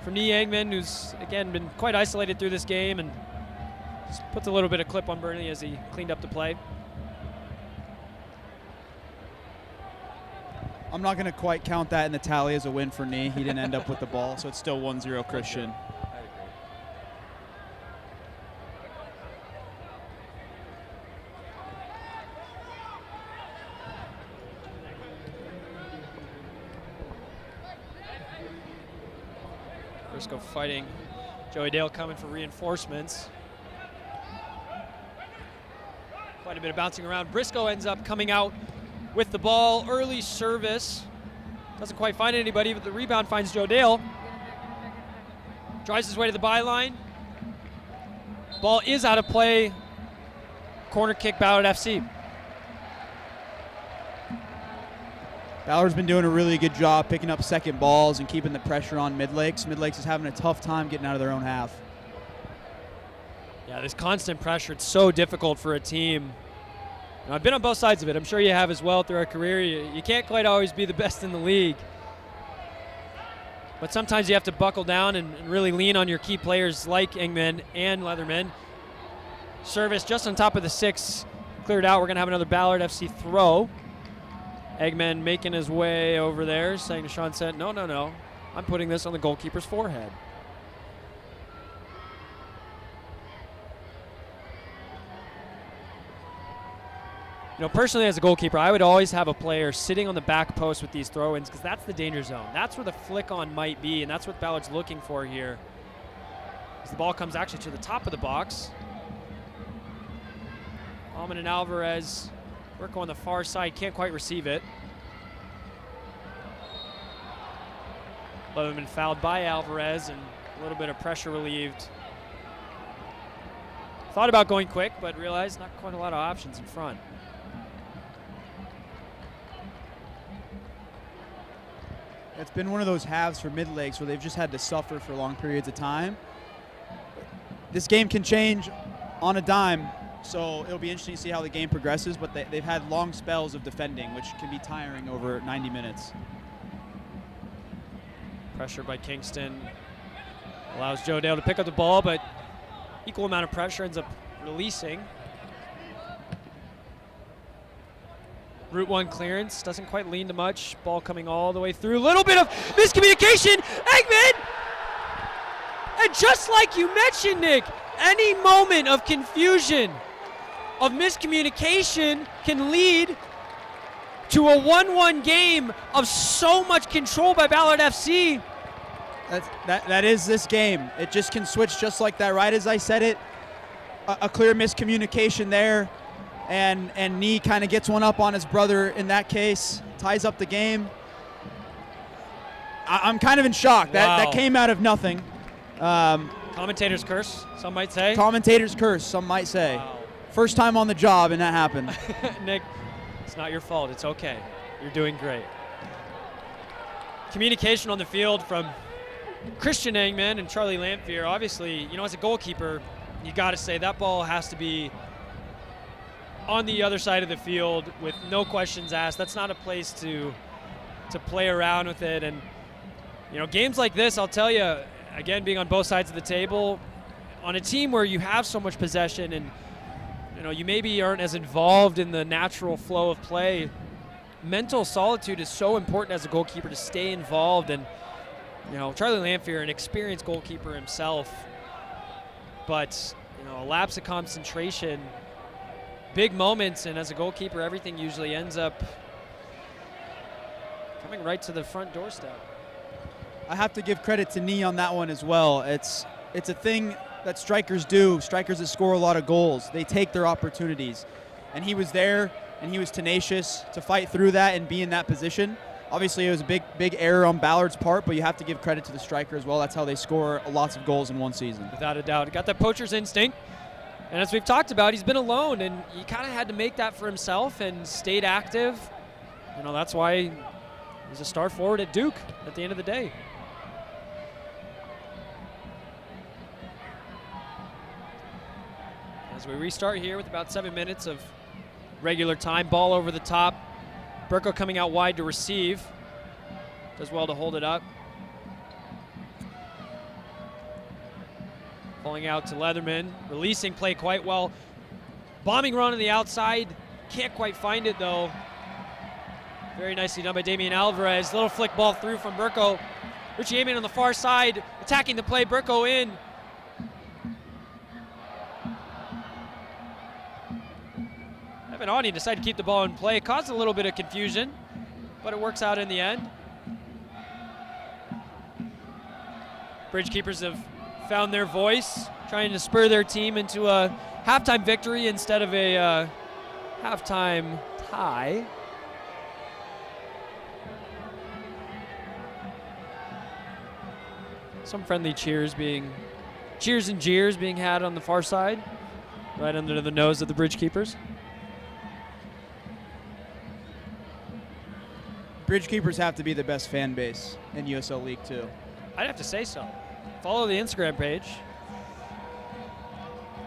from Neil Engman, who's again been quite isolated through this game, and just puts a little bit of clip on Burnley as he cleaned up the play. I'm not going to quite count that in the tally as a win for Nee. He didn't end up with the ball, so it's still 1-0 Christian. Briscoe fighting. Joey Dale coming for reinforcements. Quite a bit of bouncing around. Briscoe ends up coming out with the ball. Early service. Doesn't quite find anybody, but the rebound finds Joe Dale. Drives his way to the byline. Ball is out of play. Corner kick, Ballard FC. Ballard's been doing a really good job picking up second balls and keeping the pressure on Midlakes. Midlakes is having a tough time getting out of their own half. Yeah, this constant pressure, it's so difficult for a team. And I've been on both sides of it. I'm sure you have as well through our career. You can't quite always be the best in the league. But sometimes you have to buckle down and really lean on your key players like Engman and Leatherman. Service just on top of the 6. Cleared out. We're going to have another Ballard FC throw. Eggman making his way over there, saying to Sean Sent, no, I'm putting this on the goalkeeper's forehead. You know, personally as a goalkeeper, I would always have a player sitting on the back post with these throw-ins because that's the danger zone. That's where the flick-on might be, and that's what Ballard's looking for here. As the ball comes actually to the top of the box. Alman and Alvarez work on the far side, can't quite receive it. Leatherman fouled by Alvarez and a little bit of pressure relieved. Thought about going quick, but realized not quite a lot of options in front. It's been one of those halves for Midlakes where they've just had to suffer for long periods of time. This game can change on a dime, so it'll be interesting to see how the game progresses, but they've had long spells of defending, which can be tiring over 90 minutes. Pressure by Kingston allows Joe Dale to pick up the ball, but equal amount of pressure ends up releasing. Route 1 clearance, doesn't quite lean to much. Ball coming all the way through. Little bit of miscommunication. Eggman! And just like you mentioned, Nick, any moment of confusion, of miscommunication can lead to a 1-1 game of so much control by Ballard FC. That is this game. It just can switch just like that, right as I said it. A clear miscommunication there. And Nee kind of gets one up on his brother in that case, ties up the game. I'm kind of in shock. Wow. That came out of nothing. Commentator's curse, some might say. Commentator's curse, some might say. Wow. First time on the job, and that happened. Nick, It's not your fault. It's okay. You're doing great. Communication on the field from Christian Engman and Charlie Lamphere. Obviously, as a goalkeeper, you got to say that ball has to be on the other side of the field with no questions asked. That's not a place to play around with it. And games like this, I'll tell you, again, being on both sides of the table, on a team where you have so much possession and you maybe aren't as involved in the natural flow of play, mental solitude is so important as a goalkeeper to stay involved. And Charlie Lamphere, an experienced goalkeeper himself, but a lapse of concentration, big moments, and as a goalkeeper, everything usually ends up coming right to the front doorstep. I have to give credit to Nee on that one as well. It's a thing that strikers do. Strikers that score a lot of goals, they take their opportunities, and he was there and he was tenacious to fight through that and be in that position. Obviously, it was a big error on Ballard's part, but you have to give credit to the striker as well. That's how they score lots of goals in one season. Without a doubt. Got that poacher's instinct. And as we've talked about, he's been alone, and he kind of had to make that for himself and stayed active. That's why he's a star forward at Duke at the end of the day. As we restart here with about 7 minutes of regular time, ball over the top. Burko coming out wide to receive. Does well to hold it up. Pulling out to Leatherman, releasing play quite well. Bombing run on the outside, can't quite find it though. Very nicely done by Damian Alvarez. Little flick ball through from Burko. Richie Amen on the far side, attacking the play, Burko in. Evan Awney decided to keep the ball in play. Caused a little bit of confusion, but it works out in the end. Bridge keepers have found their voice, trying to spur their team into a halftime victory instead of a halftime tie. Some friendly cheers and jeers being had on the far side, right under the nose of the Bridge keepers. Bridge keepers have to be the best fan base in USL League 2. I'd have to say so. Follow the Instagram page.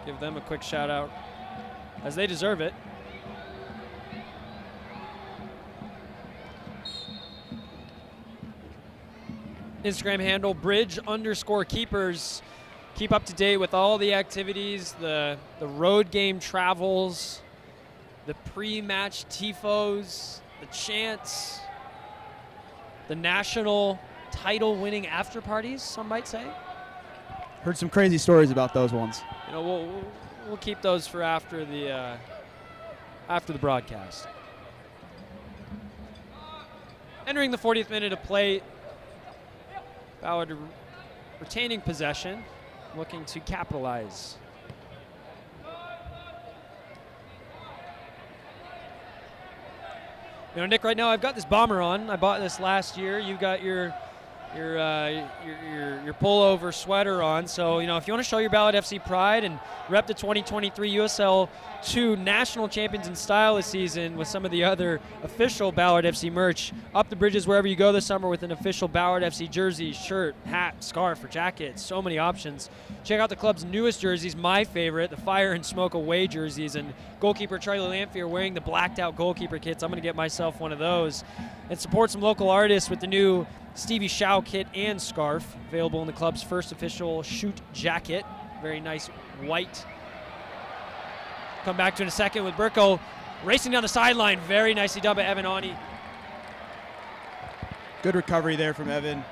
Give them a quick shout out, as they deserve it. Instagram handle Bridge_keepers. Keep up to date with all the activities, the road game travels, the pre-match tifos, the chants, the national title-winning after parties, some might say. Heard some crazy stories about those ones. We'll keep those for after the broadcast. Entering the 40th minute of play, Ballard retaining possession, looking to capitalize. Nick, right now I've got this bomber on. I bought this last year. You've got your pullover sweater on. So, if you want to show your Ballard FC pride and rep the 2023 USL 2 national champions in style this season with some of the other official Ballard FC merch, up the bridges wherever you go this summer with an official Ballard FC jersey, shirt, hat, scarf, or jacket. So many options. Check out the club's newest jerseys, my favorite, the Fire and Smoke away jerseys, and goalkeeper Charlie Lamphere wearing the blacked out goalkeeper kits. I'm going to get myself one of those. And support some local artists with the new Stevie Shao kit and scarf, available in the club's first official shoot jacket. Very nice white. Come back to in a second with Burko racing down the sideline. Very nicely done by Evan Awney. Good recovery there from Evan.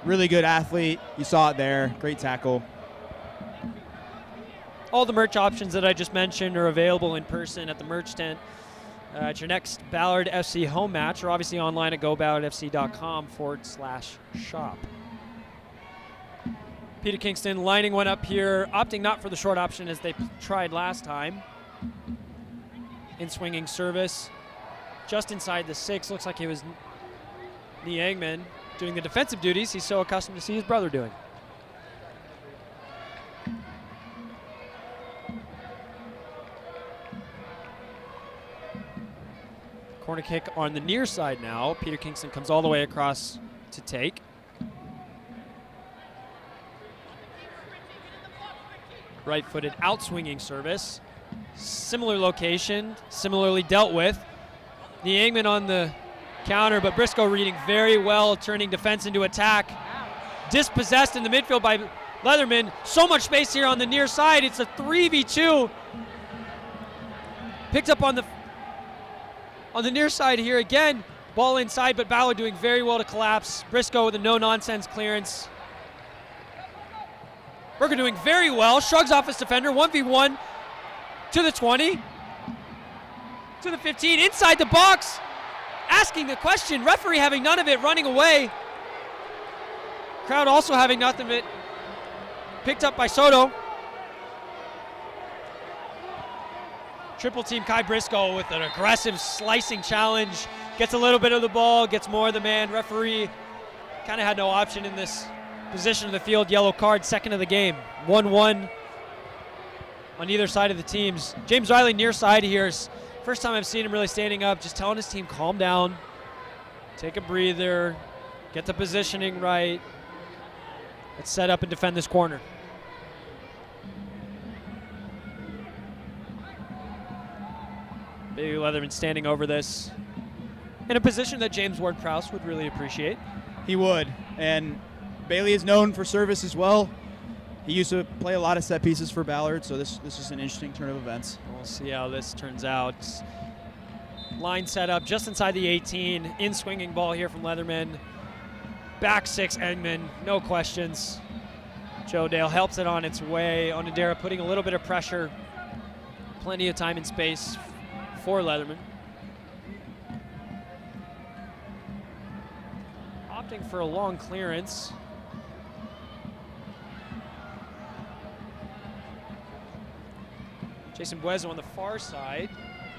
Really good athlete. You saw it there. Great tackle. All the merch options that I just mentioned are available in person at the merch tent at your next Ballard FC home match, or obviously online at goballardfc.com/shop. Peter Kingston lining one up here, opting not for the short option as they tried last time. In swinging service, just inside the 6. Looks like it was Nee Engman doing the defensive duties he's so accustomed to see his brother doing. Corner kick on the near side now. Peter Kingston comes all the way across to take. Right-footed out-swinging service. Similar location, similarly dealt with. The Engman on the counter, but Briscoe reading very well, turning defense into attack. Dispossessed in the midfield by Leatherman. So much space here on the near side. It's a 3v2. Picked up on the near side here again. Ball inside, but Ballard doing very well to collapse. Briscoe with a no-nonsense clearance. Berger doing very well. Shrugs off his defender. 1v1 to the 20. To the 15. Inside the box. Asking the question. Referee having none of it. Running away. Crowd also having nothing of it. Picked up by Soto. Triple team Kai Briscoe with an aggressive slicing challenge. Gets a little bit of the ball, gets more of the man. Referee kind of had no option in this position of the field. Yellow card, second of the game. 1-1 on either side of the teams. James Riley near side here. First time I've seen him really standing up, just telling his team, calm down, take a breather, get the positioning right. Let's set up and defend this corner. Bailey Leatherman standing over this in a position that James Ward-Prowse would really appreciate. He would, and Bailey is known for service as well. He used to play a lot of set pieces for Ballard, so this is an interesting turn of events. We'll see how this turns out. Line set up just inside the 18. In swinging ball here from Leatherman. Back six, Engman, no questions. Joe Dale helps it on its way. Onodera putting a little bit of pressure. Plenty of time and space for Leatherman. Opting for a long clearance. Jason Buezo on the far side.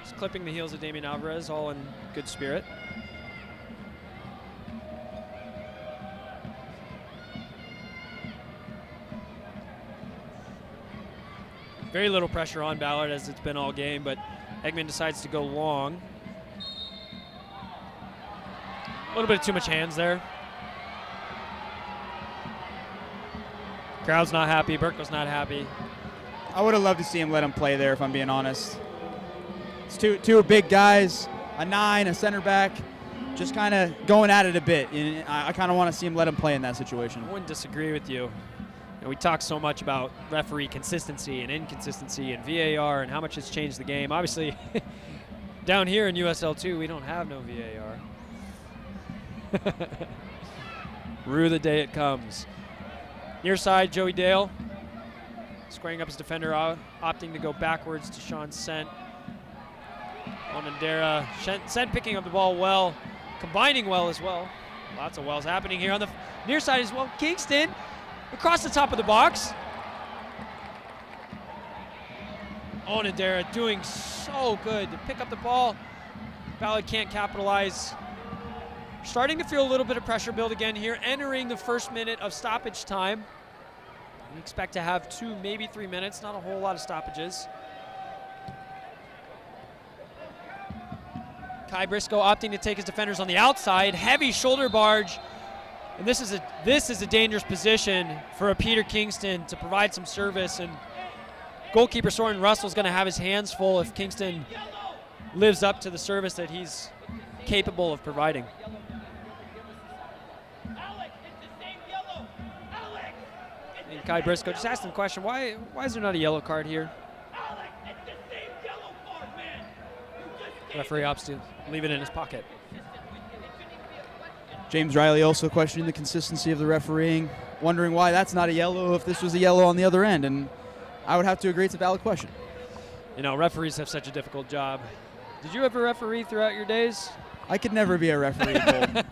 Just clipping the heels of Damian Alvarez, all in good spirit. Very little pressure on Ballard as it's been all game, but Engman decides to go long. A little bit of too much hands there. Crowd's not happy, Burko's not happy. I would have loved to see him let him play there, if I'm being honest. It's two big guys, a 9, a center back, just kind of going at it a bit. And I kind of want to see him let him play in that situation. I wouldn't disagree with you. We talk so much about referee consistency and inconsistency and VAR and how much it's changed the game. Obviously, down here in USL2, we don't have no VAR. Rue the day it comes. Near side, Joey Dale. Squaring up his defender, opting to go backwards to Sean Sent. Onodera. Sent picking up the ball well, combining well as well. Lots of wells happening here on the near side as well. Kingston across the top of the box. Onodera doing so good to pick up the ball. Ballard can't capitalize. Starting to feel a little bit of pressure build again here, entering the first minute of stoppage time. We expect to have 2, maybe 3 minutes, not a whole lot of stoppages. Kai Briscoe opting to take his defenders on the outside, heavy shoulder barge. And this is a dangerous position for a Peter Kingston to provide some service, and goalkeeper Soren Russell's going to have his hands full if Kingston lives up to the service that he's capable of providing. And Kai Briscoe just asked him the question, why is there not a yellow card here? Referee opts to leave it in his pocket. James Riley also questioning the consistency of the refereeing, wondering why that's not a yellow if this was a yellow on the other end, and I would have to agree it's a valid question. You know, referees have such a difficult job. Did you ever referee throughout your days? I could never be a referee, Cole.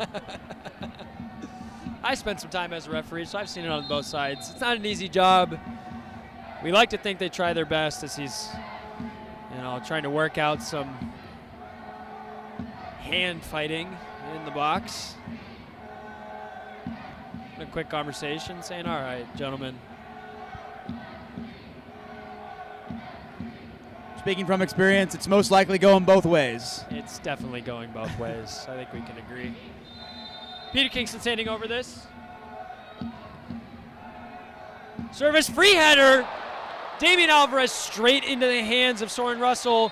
I spent some time as a referee, so I've seen it on both sides. It's not an easy job. We like to think they try their best as he's, trying to work out some hand fighting in the box. A quick conversation saying, all right, gentlemen. speaking from experience, it's most likely going both ways. It's definitely going both ways. I think we can agree. Peter Kingston standing over this. Service free header. Damian Alvarez straight into the hands of Soren Russell.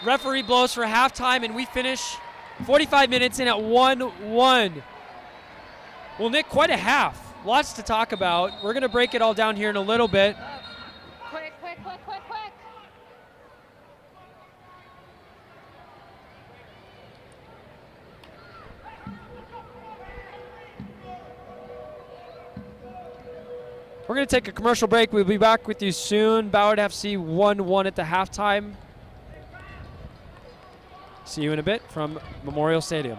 Referee blows for halftime, and we finish 45 minutes in at 1-1. Well, Nick, quite a half. Lots to talk about. We're going to break it all down here in a little bit. Quick. We're going to take a commercial break. We'll be back with you soon. Ballard FC 1-1 at the halftime. See you in a bit from Memorial Stadium.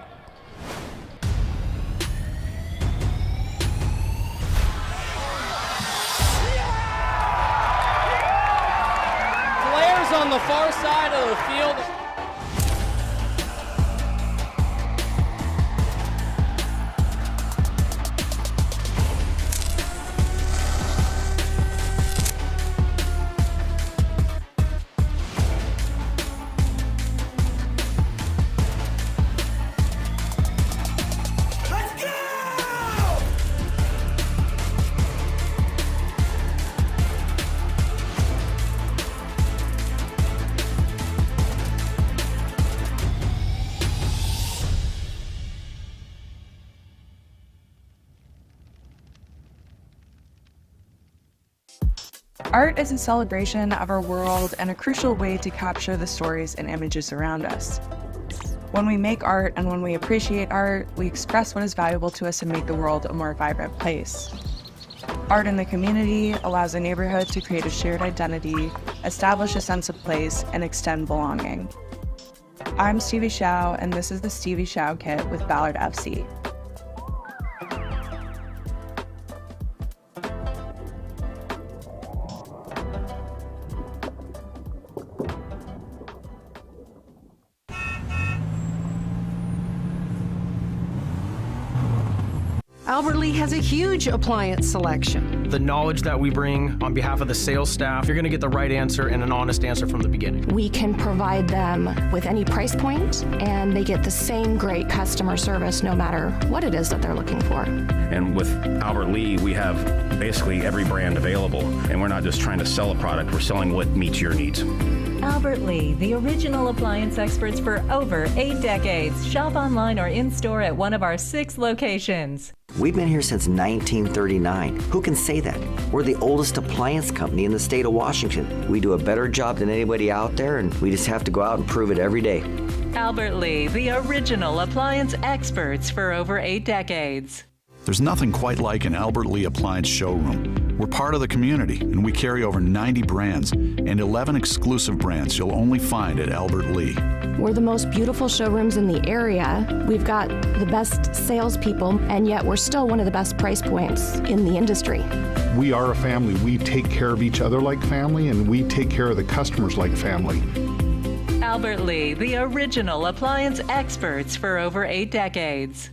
Players on the far side of the field. Art is a celebration of our world and a crucial way to capture the stories and images around us. When we make art and when we appreciate art, we express what is valuable to us and make the world a more vibrant place. Art in the community allows a neighborhood to create a shared identity, establish a sense of place, and extend belonging. I'm Stevie Shao, and this is the Stevie Shao Kit with Ballard FC. Albert Lee has a huge appliance selection. The knowledge that we bring on behalf of the sales staff, you're going to get the right answer and an honest answer from the beginning. We can provide them with any price point, and they get the same great customer service no matter what it is that they're looking for. And with Albert Lee, we have basically every brand available, and we're not just trying to sell a product, we're selling what meets your needs. Albert Lee, the original appliance experts for over 8 decades. Shop online or in-store at one of our 6 locations. We've been here since 1939. Who can say that? We're the oldest appliance company in the state of Washington. We do a better job than anybody out there, and we just have to go out and prove it every day. Albert Lee, the original appliance experts for over 8 decades. There's nothing quite like an Albert Lee appliance showroom. We're part of the community, and we carry over 90 brands and 11 exclusive brands you'll only find at Albert Lee. We're the most beautiful showrooms in the area. We've got the best salespeople, and yet we're still one of the best price points in the industry. We are a family. We take care of each other like family, and we take care of the customers like family. Albert Lee, the original appliance experts for over 8 decades.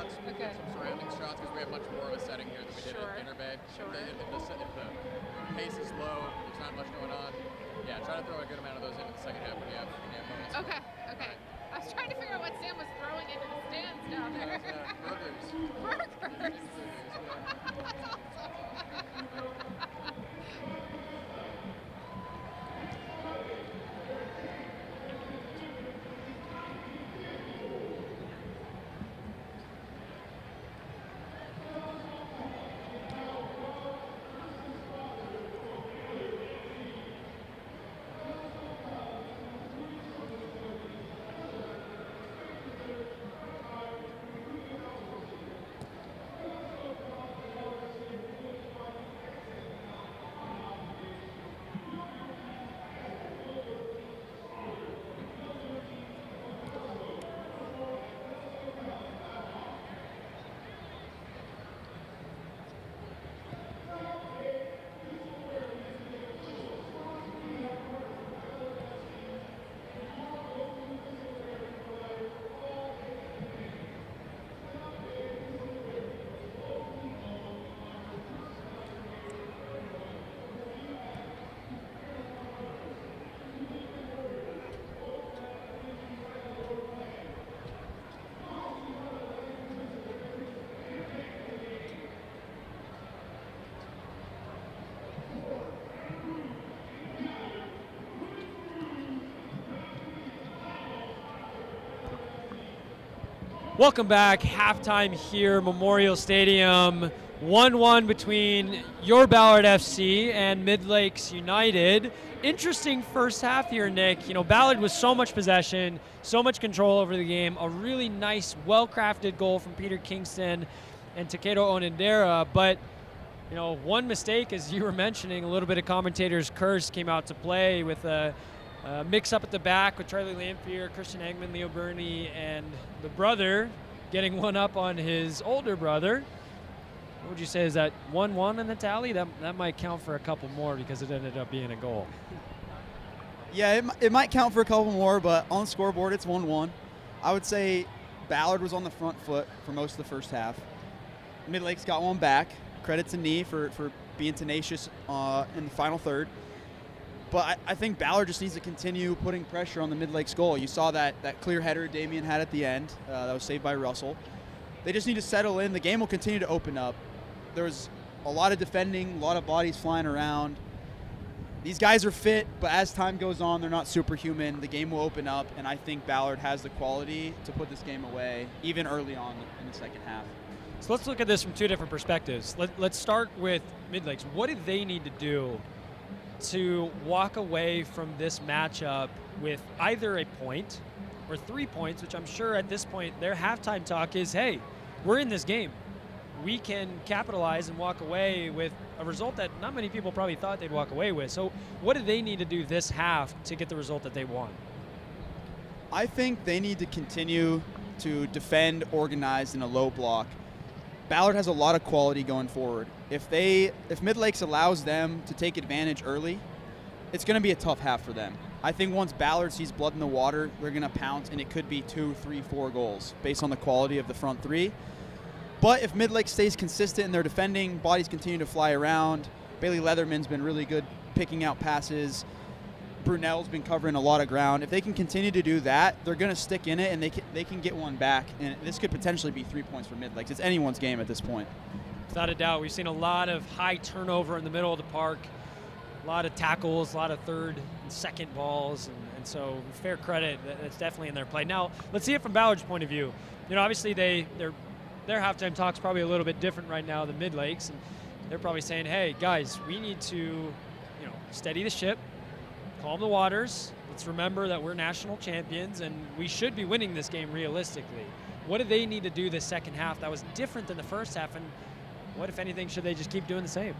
shots. We get some surrounding shots because we have much more of a setting here than we did at Inter Bay. If the pace is low, there's not much going on. Yeah, try to throw a good amount of those in the second half when you have moments. Okay. I was trying to figure out what Sam was throwing into the stands down there. Burgers. Burgers. That's awesome. Welcome back. Halftime here, Memorial Stadium. 1-1 between your Ballard FC and Midlakes United. Interesting first half here, Nick. You know, Ballard with so much possession, so much control over the game. A really nice, well-crafted goal from Peter Kingston and Takedo Onendera. But, you know, one mistake, as you were mentioning, a little bit of commentator's curse came out to play with a mix-up at the back with Charlie Lamphere, Christian Engman, Leo Burney, and the brother getting one up on his older brother. What would you say, is that 1-1 in the tally? That might count for a couple more because it ended up being a goal. Yeah, it might count for a couple more, but on the scoreboard it's 1-1. I would say Ballard was on the front foot for most of the first half. Midlakes got one back. Credit to Nee for being tenacious in the final third. But I think Ballard just needs to continue putting pressure on the Midlakes goal. You saw that clear header Damien had at the end. That was saved by Russell. They just need to settle in. The game will continue to open up. There was a lot of defending, a lot of bodies flying around. These guys are fit, but as time goes on, they're not superhuman. The game will open up, and I think Ballard has the quality to put this game away, even early on in the second half. So let's look at this from two different perspectives. Let's start with Midlakes. What do they need to do to walk away from this matchup with either a point or 3 points, which I'm sure at this point their halftime talk is, hey, we're in this game. We can capitalize and walk away with a result that not many people probably thought they'd walk away with. So what do they need to do this half to get the result that they want? I think they need to continue to defend organized in a low block. Ballard has a lot of quality going forward. If Midlakes allows them to take advantage early, it's going to be a tough half for them. I think once Ballard sees blood in the water, they're going to pounce, and it could be 2, 3, 4 goals based on the quality of the front three. But if Midlakes stays consistent in their defending, bodies continue to fly around. Bailey Leatherman's been really good picking out passes. Brunel's been covering a lot of ground. If they can continue to do that, they're going to stick in it, and they can get one back. And this could potentially be 3 points for Midlakes. It's anyone's game at this point. Without a doubt, we've seen a lot of high turnover in the middle of the park, a lot of tackles, a lot of third and second balls, and so fair credit, that's definitely in their play. Now, let's see it from Ballard's point of view. You know, obviously their halftime talk's probably a little bit different right now than Midlakes, and they're probably saying, hey, guys, we need to, steady the ship, calm the waters. Let's remember that we're national champions, and we should be winning this game realistically. What do they need to do this second half that was different than the first half, and what, if anything, should they just keep doing the same?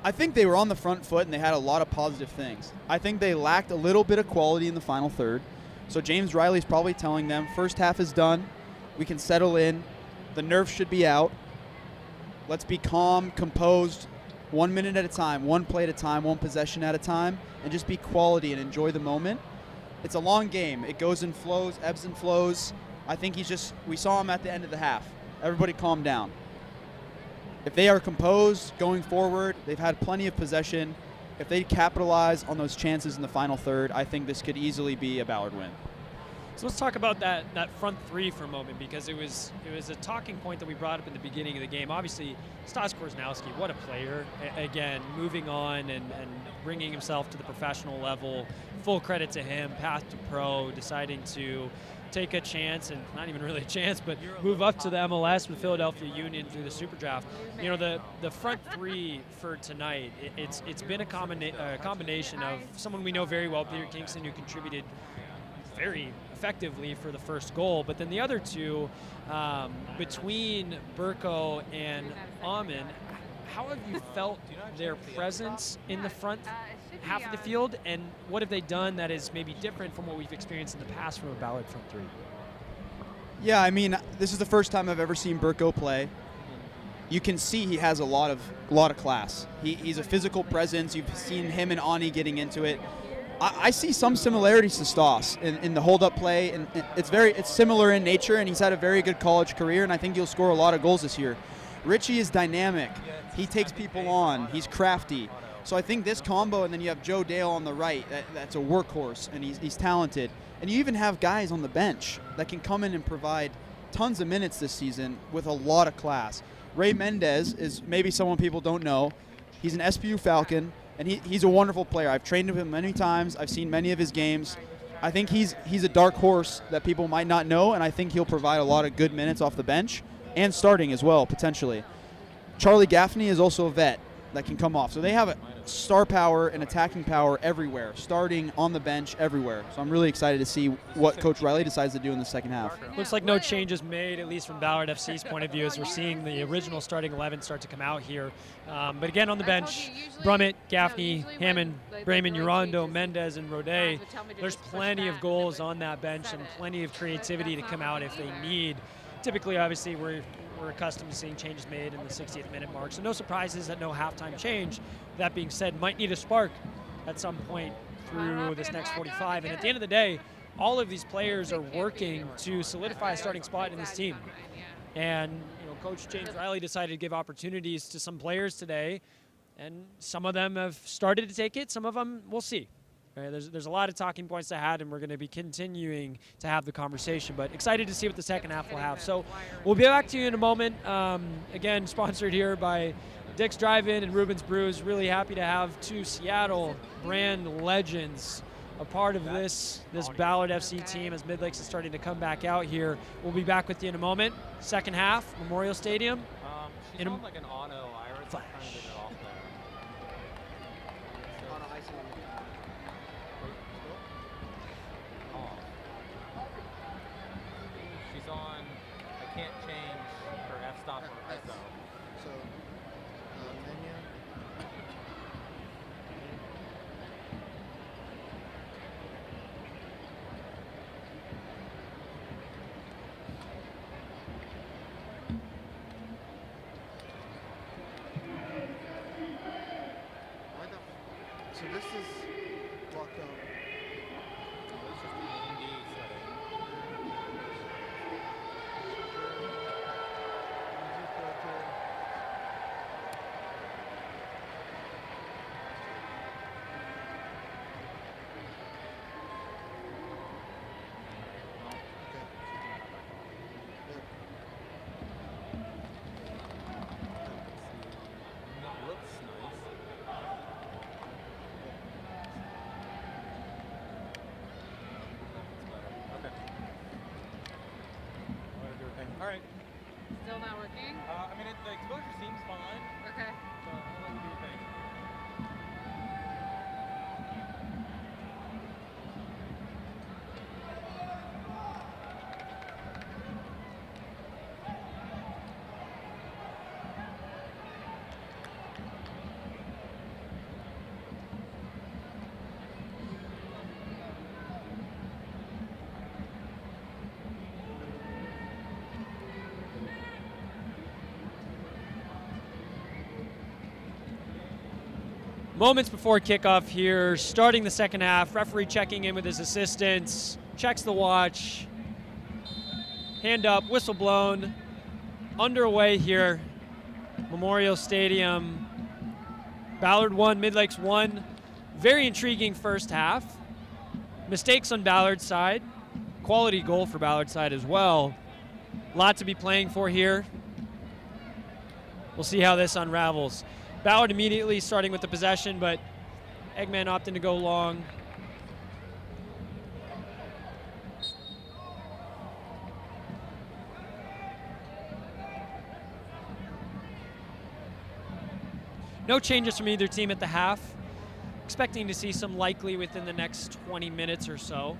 I think they were on the front foot, and they had a lot of positive things. I think they lacked a little bit of quality in the final third. So James Riley's probably telling them, first half is done. We can settle in. The nerves should be out. Let's be calm, composed, 1 minute at a time, one play at a time, one possession at a time, and just be quality and enjoy the moment. It's a long game. It goes in flows, ebbs and flows. I think we saw him at the end of the half. Everybody calm down. If they are composed going forward, they've had plenty of possession. If they capitalize on those chances in the final third, I think this could easily be a Ballard win. So let's talk about that front three for a moment, because it was a talking point that we brought up in the beginning of the game. Obviously, Stas Korzynowski, what a player. Again, moving on and bringing himself to the professional level. Full credit to him, path to pro, deciding to take a chance, and not even really a chance, but move up to the MLS with Philadelphia Union through the Super Draft. You know, the front three for tonight, it's been a combination of someone we know very well, Peter Kingston, who contributed very effectively for the first goal, but then the other two, between Burko and Amin, how have you felt their presence in the front half of the field, and what have they done that is maybe different from what we've experienced in the past from a Ballard front three? Yeah, I mean, this is the first time I've ever seen Burko play. You can see he has a lot of class. He's a physical presence. You've seen him and Ani getting into it. I see some similarities to Stas in the hold-up play, and it's similar in nature, and he's had a very good college career, and I think he'll score a lot of goals this year. Richie is dynamic. He takes people on. He's crafty. So I think this combo, and then you have Joe Dale on the right, that's a workhorse, and he's talented. And you even have guys on the bench that can come in and provide tons of minutes this season with a lot of class. Ray Mendez is maybe someone people don't know. He's an SPU Falcon. And he's a wonderful player. I've trained with him many times. I've seen many of his games. I think he's a dark horse that people might not know, and I think he'll provide a lot of good minutes off the bench and starting as well, potentially. Charlie Gaffney is also a vet that can come off. So they have a star power and attacking power everywhere, starting on the bench everywhere. So I'm really excited to see what Coach Riley decides to do in the second half. Looks like no changes made, at least from Ballard FC's point of view, as we're seeing the original starting 11 start to come out here. But again, on the bench, Brummett, Gaffney, Hammond, Brayman, Urando, Mendez, and Rode. There's plenty of goals on that bench and plenty of creativity to come out if they need. Typically, obviously, we're accustomed to seeing changes made in the 60th minute mark, so no surprises that no halftime change. That being said, might need a spark at some point through this next 45, and at the end of the day, all of these players are working to solidify a starting spot in this team. And you know, Coach James Riley decided to give opportunities to some players today, and some of them have started to take it, some of them we'll see. Right, there's a lot of talking points to have, and we're going to be continuing to have the conversation, but excited to see what the second half will have. So we'll be back to you in a moment. Again, sponsored here by Dick's Drive-In and Rubens Brews. Really happy to have two Seattle brand legends a part of this Ballard FC team as Midlakes is starting to come back out here. We'll be back with you in a moment. Second half, Memorial Stadium. She's on like an auto iris. Flash. She's on, I can't change her f-stop or ISO. So, menu. So this is what All right. Still not working? I mean, the exposure seems fine. Okay. So I'll let you do your thing. Moments before kickoff here, starting the second half, referee checking in with his assistants, checks the watch. Hand up, whistle blown. Underway here. Memorial Stadium. Ballard 1, Midlakes 1. Very intriguing first half. Mistakes on Ballard's side. Quality goal for Ballard's side as well. Lot to be playing for here. We'll see how this unravels. Ballard immediately starting with the possession, but Eggman opting to go long. No changes from either team at the half. Expecting to see some likely within the next 20 minutes or so.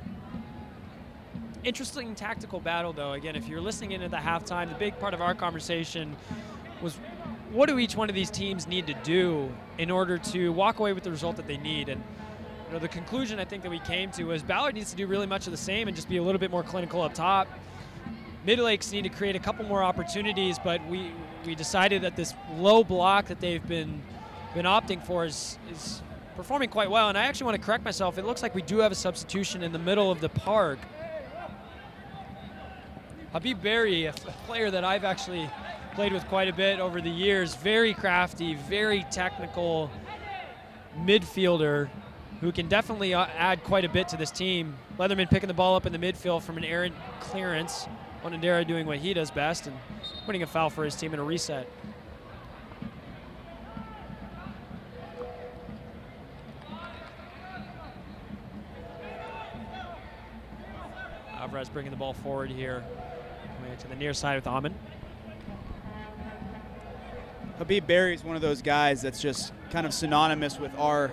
Interesting tactical battle, though. Again, if you're listening into the halftime, the big part of our conversation was what do each one of these teams need to do in order to walk away with the result that they need? And the conclusion I think that we came to was Ballard needs to do really much of the same and just be a little bit more clinical up top. Midlakes need to create a couple more opportunities, but we decided that this low block that they've been opting for is performing quite well. And I actually want to correct myself. It looks like we do have a substitution in the middle of the park. Habib Berry, a player that I've actually played with quite a bit over the years, very crafty, very technical midfielder who can definitely add quite a bit to this team. Leatherman picking the ball up in the midfield from an errant clearance. Onandera doing what he does best and winning a foul for his team in a reset. Alvarez bringing the ball forward here. Coming to the near side with Amon. Habib Berry is one of those guys that's just kind of synonymous with our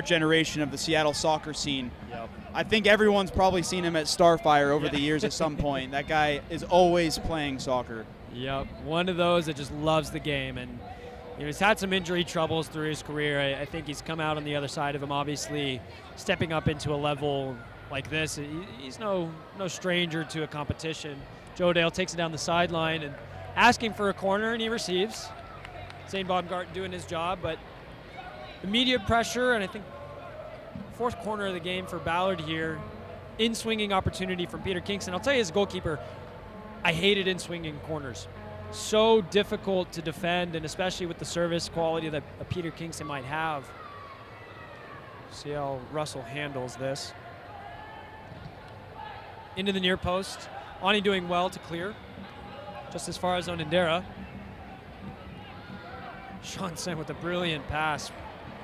generation of the Seattle soccer scene. Yep. I think everyone's probably seen him at Starfire over the years at some point. That guy is always playing soccer. Yep, one of those that just loves the game. And he's had some injury troubles through his career. I think he's come out on the other side of him, obviously stepping up into a level like this. He's no stranger to a competition. Joe Dale takes it down the sideline and asking for a corner, and he receives. Zane Baumgarten doing his job, but immediate pressure, and I think fourth corner of the game for Ballard here. In-swinging opportunity from Peter Kingston. I'll tell you as a goalkeeper, I hated in-swinging corners. So difficult to defend, and especially with the service quality that a Peter Kingston might have. See how Russell handles this. Into the near post. Ani doing well to clear. Just as far as Onandera. Sean Sen with a brilliant pass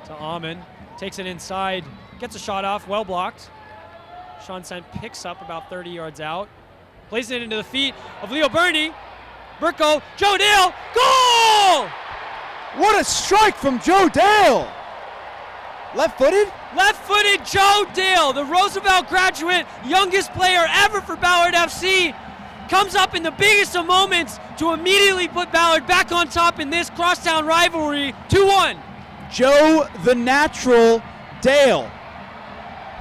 to Amon. Takes it inside. Gets a shot off. Well blocked. Sean Sen picks up about 30 yards out. Plays it into the feet of Leo Burney. Burko. Joe Dale. Goal! What a strike from Joe Dale! Left-footed? Left-footed Joe Dale, the Roosevelt graduate, youngest player ever for Ballard FC, comes up in the biggest of moments to immediately put Ballard back on top in this crosstown rivalry, 2-1. Joe the Natural Dale.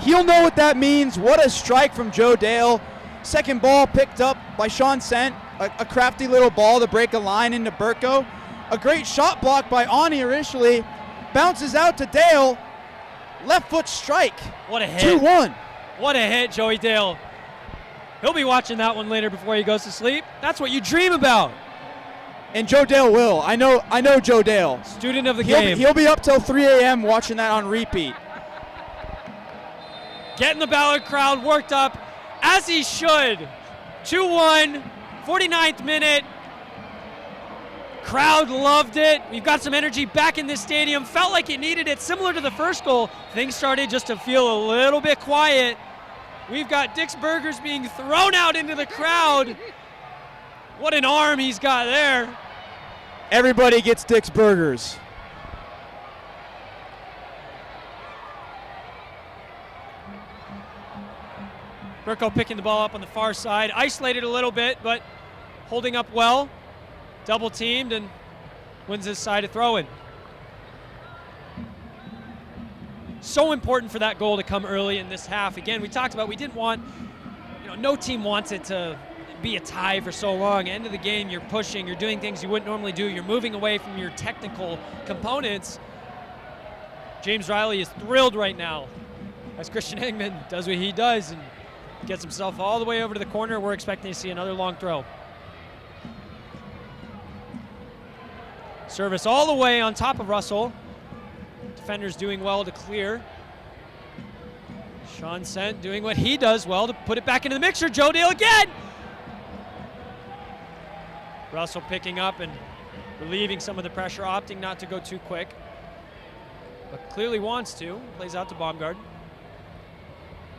He'll know what that means. What a strike from Joe Dale. Second ball picked up by Sean Sent, a crafty little ball to break a line into Burko. A great shot block by Ani initially. Bounces out to Dale. Left foot strike. What a hit. 2-1. What a hit, Joey Dale. He'll be watching that one later before he goes to sleep. That's what you dream about. And Joe Dale will. I know Joe Dale. Student of the game. He'll be up till 3 a.m. watching that on repeat. Getting the Ballard crowd worked up, as he should. 2-1, 49th minute. Crowd loved it. We've got some energy back in this stadium. Felt like it needed it. Similar to the first goal, things started just to feel a little bit quiet. We've got Dick's Burgers being thrown out into the crowd. What an arm he's got there. Everybody gets Dick's Burgers. Burko picking the ball up on the far side. Isolated a little bit, but holding up well. Double teamed and wins his side of throw-in. So important for that goal to come early in this half. Again, we talked about we didn't want, no team wants it to be a tie for so long. End of the game, you're pushing, you're doing things you wouldn't normally do, you're moving away from your technical components. James Riley is thrilled right now as Christian Eggman does what he does and Gets himself all the way over to the corner. We're expecting to see another long throw. Service all the way on top of Russell. Defenders doing well to clear. Sean Sent doing what he does well to put it back into the mixture. Joe Dale again! Russell picking up and relieving some of the pressure, opting not to go too quick. But clearly wants to. Plays out to Baumgart.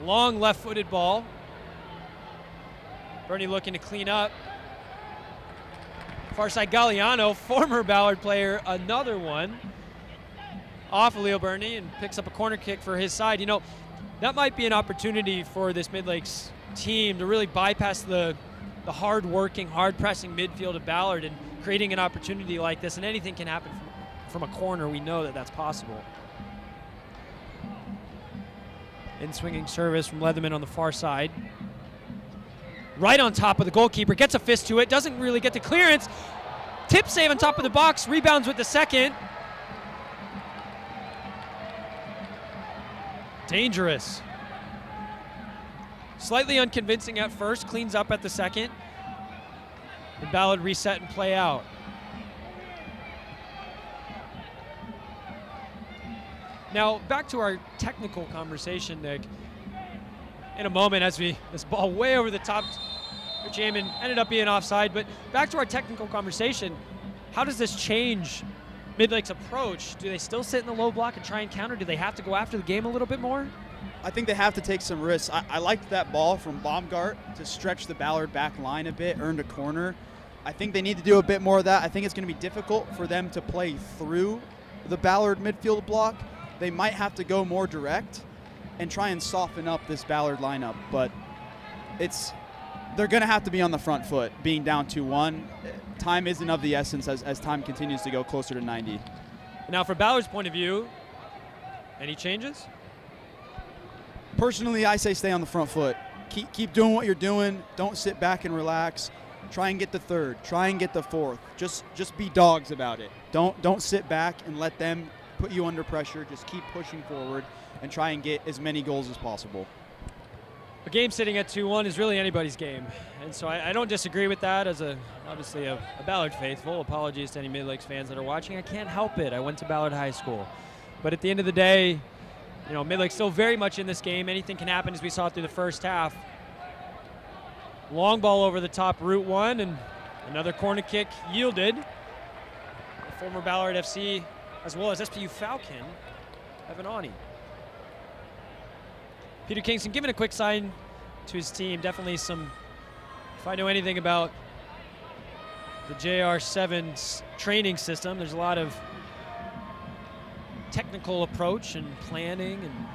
Long left-footed ball. Bernie looking to clean up. Far side Galliano, former Ballard player, another one. Off of Leo Bernie and picks up a corner kick for his side. You know, that might be an opportunity for this Midlakes team to really bypass the hard-working, hard-pressing midfield of Ballard and creating an opportunity like this. And anything can happen from a corner. We know that that's possible. In-swinging service from Leatherman on the far side. Right on top of the goalkeeper, gets a fist to it, doesn't really get the clearance. Tip save on top of the box, rebounds with the second. Dangerous. Slightly unconvincing at first, cleans up at the second. And Ballard reset and play out. Now, back to our technical conversation, Nick. In a moment, as this ball way over the top, which Eamon ended up being offside. But back to our technical conversation, how does this change Midlake's approach? Do they still sit in the low block and try and counter? Do they have to go after the game a little bit more? I think they have to take some risks. I liked that ball from Baumgart to stretch the Ballard back line a bit, earned a corner. I think they need to do a bit more of that. I think it's going to be difficult for them to play through the Ballard midfield block. They might have to go more direct and try and soften up this Ballard lineup, but they're going to have to be on the front foot, being down 2-1. Time isn't of the essence as time continues to go closer to 90. Now, from Ballard's point of view, any changes? Personally, I say stay on the front foot. Keep doing what you're doing. Don't sit back and relax. Try and get the third. Try and get the fourth. Just be dogs about it. Don't sit back and let them put you under pressure. Just keep pushing forward and try and get as many goals as possible. A game sitting at 2-1 is really anybody's game. And so I don't disagree with that as obviously a Ballard faithful. Apologies to any Midlakes fans that are watching. I can't help it. I went to Ballard High School. But at the end of the day, you know, Midlakes still very much in this game. Anything can happen, as we saw through the first half. Long ball over the top, Route 1, and another corner kick yielded. The former Ballard FC, as well as SPU Falcon, Evan Ani. Peter Kingston giving a quick sign to his team. Definitely some, if I know anything about the JR7's training system, there's a lot of technical approach and planning. And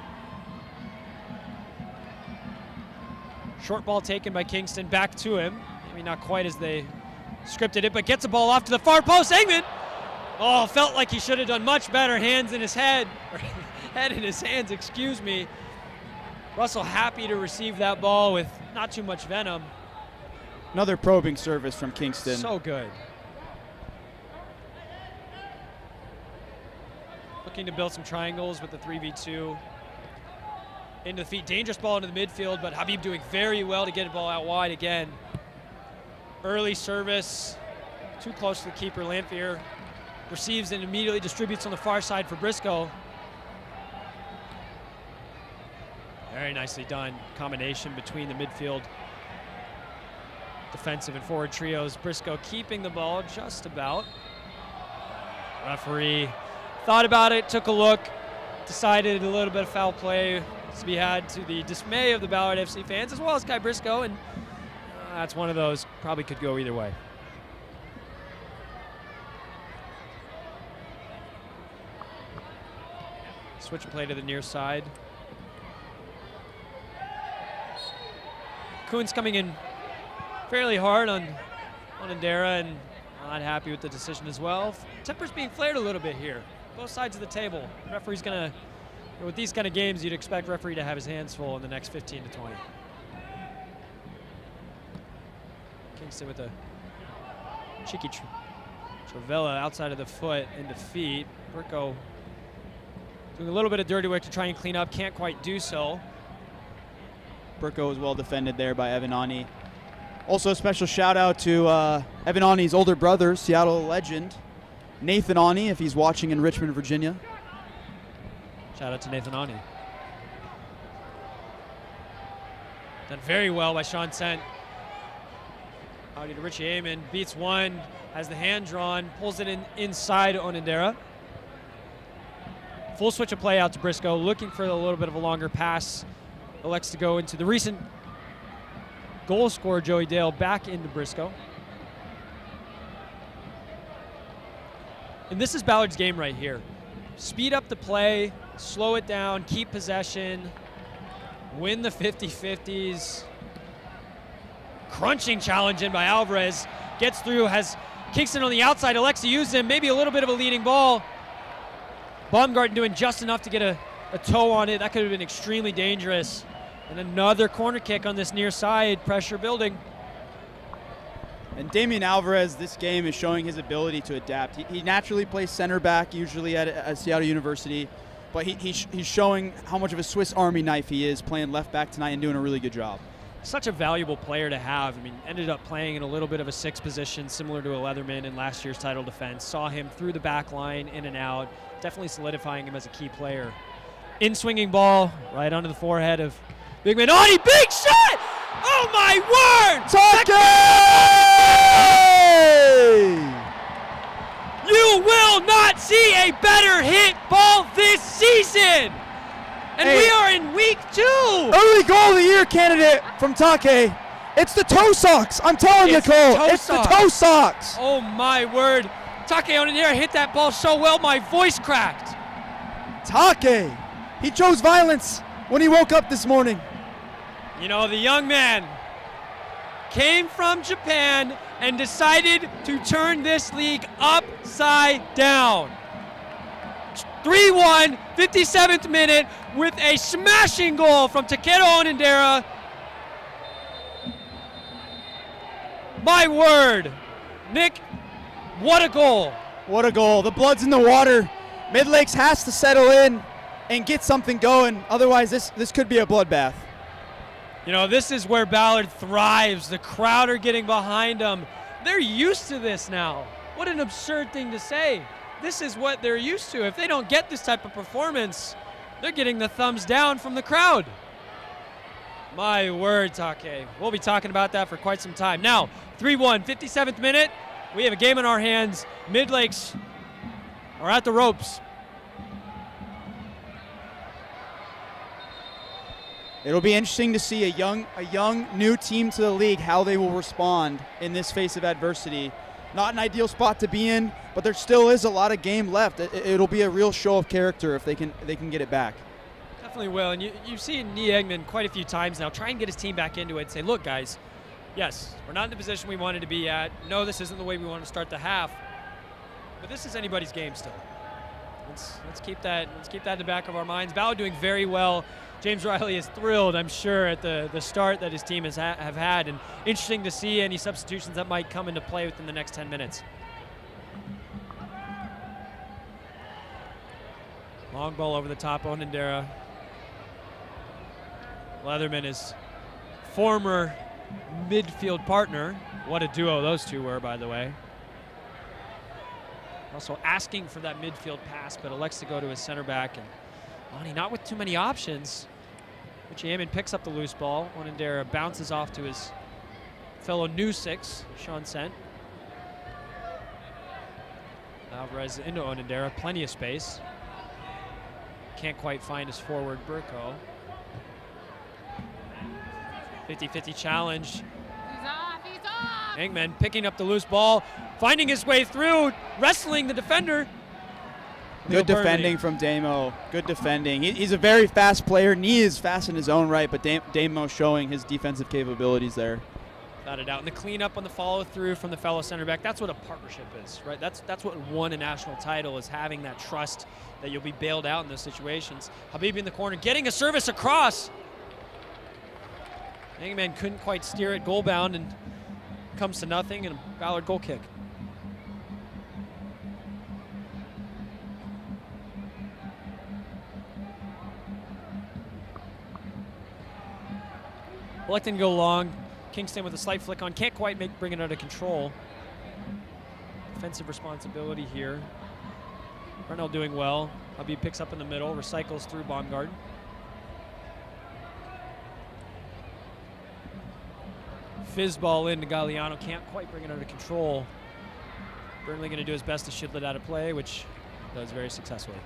short ball taken by Kingston, back to him. Maybe not quite as they scripted it, but gets the ball off to the far post. Engman! Oh, felt like he should have done much better. Hands in his head, or head in his hands, excuse me. Russell happy to receive that ball with not too much venom. Another probing service from Kingston. So good. Looking to build some triangles with the 3v2. Into the feet, dangerous ball into the midfield, but Habib doing very well to get the ball out wide again. Early service, too close to the keeper. Lanphier receives and immediately distributes on the far side for Briscoe. Very nicely done. Combination between the midfield defensive and forward trios. Briscoe keeping the ball just about. Referee thought about it, took a look, decided a little bit of foul play to be had, to the dismay of the Ballard FC fans as well as Kai Briscoe, and that's one of those, probably could go either way. Switch play to the near side. Kuhn's coming in fairly hard on Andera, and not happy with the decision as well. Temper's being flared a little bit here. Both sides of the table. The referee's gonna, with these kind of games, you'd expect referee to have his hands full in the next 15 to 20. Kingston with a cheeky Travella outside of the foot into feet. Burko doing a little bit of dirty work to try and clean up, can't quite do so. Burko was well defended there by Evan Ani. Also a special shout out to Evan Ani's older brother, Seattle legend, Nathan Ani, if he's watching in Richmond, Virginia. Shout out to Nathan Ani. Done very well by Sean Sent. Howdy to Richie Amon, beats one, has the hand drawn, pulls it in inside Onindera. Full switch of play out to Briscoe, looking for a little bit of a longer pass. Elects to go into the recent goal scorer, Joey Dale, back into Briscoe. And this is Ballard's game right here. Speed up the play, slow it down, keep possession, win the 50-50s. Crunching challenge in by Alvarez. Gets through, has Kingston on the outside. Elects to use him, maybe a little bit of a leading ball. Baumgarten doing just enough to get a toe on it. That could have been extremely dangerous. And another corner kick on this near side, pressure building. And Damian Alvarez, this game is showing his ability to adapt. He naturally plays center back, usually at Seattle University, but he's showing how much of a Swiss Army knife he is playing left back tonight and doing a really good job. Such a valuable player to have. I mean, ended up playing in a little bit of a sixth position, similar to a Leatherman in last year's title defense. Saw him through the back line, in and out, definitely solidifying him as a key player. In-swinging ball, right onto the forehead of Big Man. Ani, big shot! Oh my word! You will not see a better hit ball this season! And we are in week 2. Early goal of the year candidate from Take. It's the toe socks. I'm telling you, Cole. It's the toe socks. Oh my word. Take Onindera hit that ball so well my voice cracked. Take. He chose violence when he woke up this morning. You know, the young man came from Japan and decided to turn this league upside down. 3-1, 57th minute, with a smashing goal from Takeru Onindera. My word. Nick, what a goal. What a goal. The blood's in the water. Midlakes has to settle in and get something going. Otherwise, this could be a bloodbath. You know, this is where Ballard thrives. The crowd are getting behind them. They're used to this now. What an absurd thing to say. This is what they're used to. If they don't get this type of performance, they're getting the thumbs down from the crowd. My word, Take. We'll be talking about that for quite some time. Now, 3-1, 57th minute. We have a game in our hands. Midlakes are at the ropes. It'll be interesting to see a young new team to the league, how they will respond in this face of adversity. Not an ideal spot to be in, but there still is a lot of game left. It'll be a real show of character if they can get it back. Definitely will, and you've seen Nee Eggman quite a few times now try and get his team back into it and say, look, guys, yes, we're not in the position we wanted to be at. No, this isn't the way we want to start the half, but this is anybody's game still. Let's keep that in the back of our minds. Ballard doing very well. James Riley is thrilled, I'm sure, at the start that his team have had, and interesting to see any substitutions that might come into play within the next 10 minutes. Long ball over the top, Onindera. Leatherman is former midfield partner. What a duo those two were, by the way. Also asking for that midfield pass, but elects to go to his center back, and Ani not with too many options. Richie Amon picks up the loose ball. Onindera bounces off to his fellow new six, Sean Sent. Alvarez into Onindera, plenty of space. Can't quite find his forward, Burko. 50-50 challenge. He's off, he's off! Engman picking up the loose ball, finding his way through, wrestling the defender. Good defending from Damo. Good defending. He's a very fast player. Nee is fast in his own right, but Damo showing his defensive capabilities there. Without a doubt. And the cleanup on the follow-through from the fellow center back, that's what a partnership is, right? That's what won a national title, is having that trust that you'll be bailed out in those situations. Habibi in the corner, getting a service across. Engman couldn't quite steer it goal bound, and comes to nothing, and a Ballard goal kick. electing to go long. Kingston with a slight flick on, can't quite bring it under control. Defensive responsibility here. Brunel doing well. Habib picks up in the middle, recycles through Baumgarten. Fizz ball into Galliano, can't quite bring it under control. Burnley going to do his best to shield it out of play, which does very successfully.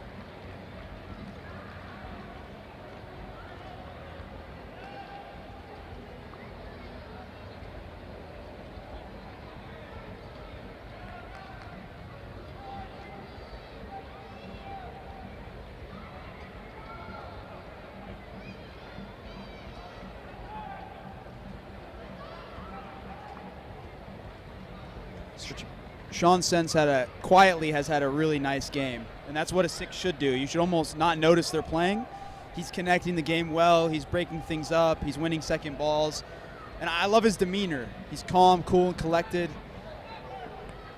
Sean Sens quietly has had a really nice game, and that's what a 6 should do. You should almost not notice they're playing. He's connecting the game well. He's breaking things up. He's winning second balls, and I love his demeanor. He's calm, cool, and collected.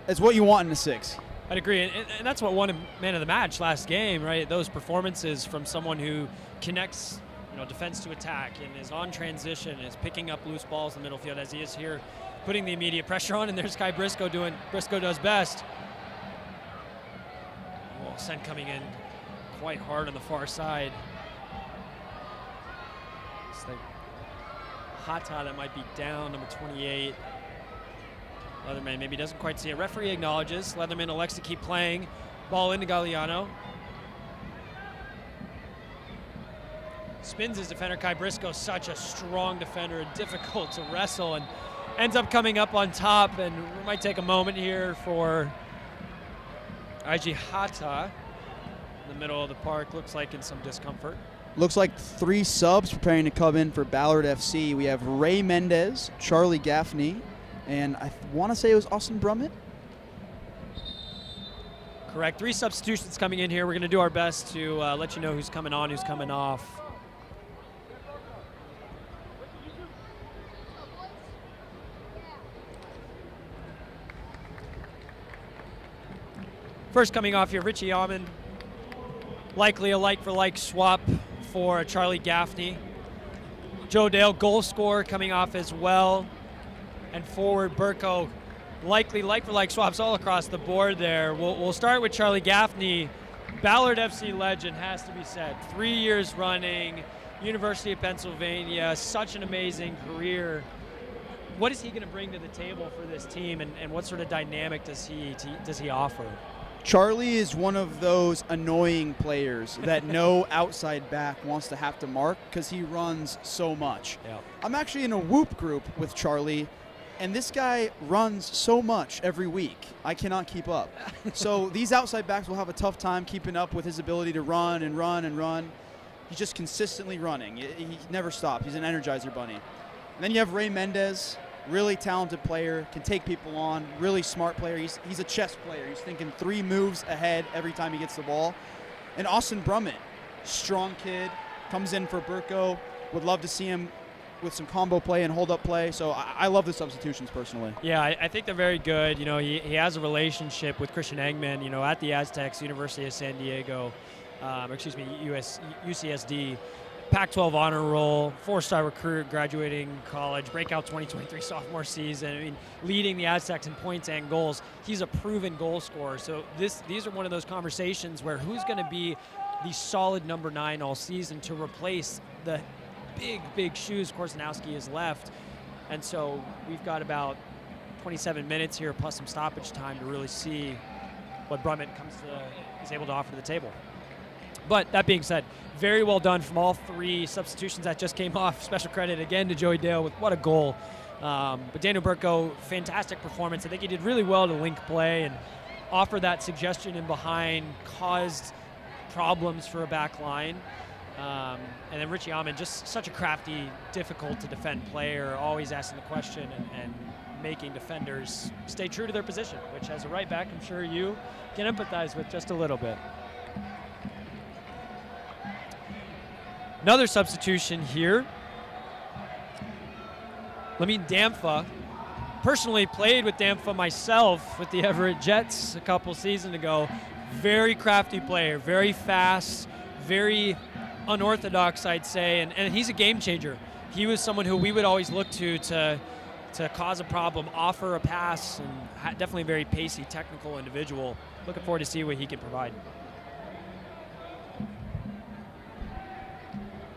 It's what you want in a 6. I'd agree, and that's what won him man of the match last game, right? Those performances from someone who connects, defense to attack and is on transition, is picking up loose balls in the middle field as he is here, putting the immediate pressure on, and there's Kai Briscoe doing Briscoe does best. Well, Sen coming in quite hard on the far side. It's like Hata that might be down, number 28. Leatherman maybe doesn't quite see it. Referee acknowledges. Leatherman elects to keep playing. Ball into Galliano. Spins his defender, Kai Briscoe, such a strong defender and difficult to wrestle, and ends up coming up on top, and we might take a moment here for IG Hata in the middle of the park. Looks like in some discomfort. Looks like 3 subs preparing to come in for Ballard FC. We have Ray Mendez, Charlie Gaffney, and I want to say it was Austin Brummett. Correct. 3 substitutions coming in here. We're going to do our best to let you know who's coming on, who's coming off. First coming off here, Richie Almond. Likely a like-for-like swap for Charlie Gaffney. Joe Dale, goal scorer, coming off as well. And forward Burko, likely like-for-like swaps all across the board there. We'll start with Charlie Gaffney. Ballard FC legend, has to be said. 3 years running, University of Pennsylvania, such an amazing career. What is he going to bring to the table for this team, and what sort of dynamic does he offer? Charlie is one of those annoying players that no outside back wants to have to mark because he runs so much. Yeah. I'm actually in a Whoop group with Charlie, and this guy runs so much every week. I cannot keep up. So these outside backs will have a tough time keeping up with his ability to run and run and run. He's just consistently running. He never stops. He's an Energizer bunny. And then you have Ray Mendez. Really talented player, can take people on, really smart player. He's a chess player. He's thinking 3 moves ahead every time he gets the ball. And Austin Brummett, strong kid, comes in for Burko. Would love to see him with some combo play and hold-up play. So I love the substitutions personally. Yeah, I think they're very good. He has a relationship with Christian Engman, at the Aztecs, University of San Diego, UCSD. Pac-12 honor roll, 4-star recruit, graduating college, breakout 2023 sophomore season. Leading the Aztecs in points and goals. He's a proven goal scorer. So these are one of those conversations where who's going to be the solid number 9 all season to replace the big shoes Korzenowski has left. And so we've got about 27 minutes here plus some stoppage time to really see what Brummett is able to offer to the table. But that being said, very well done from all 3 substitutions that just came off. Special credit again to Joey Dale with what a goal. But Daniel Burko, fantastic performance. I think he did really well to link play and offer that suggestion in behind, caused problems for a back line. And then Richie Almond, just such a crafty, difficult to defend player, always asking the question and making defenders stay true to their position, which as a right back, I'm sure you can empathize with just a little bit. Another substitution here. Lamine Damfa. Personally played with Damfa myself with the Everett Jets a couple seasons ago. Very crafty player, very fast, very unorthodox, I'd say, and he's a game changer. he was someone who we would always look to cause a problem, offer a pass, and definitely a very pacey, technical individual. Looking forward to see what he can provide.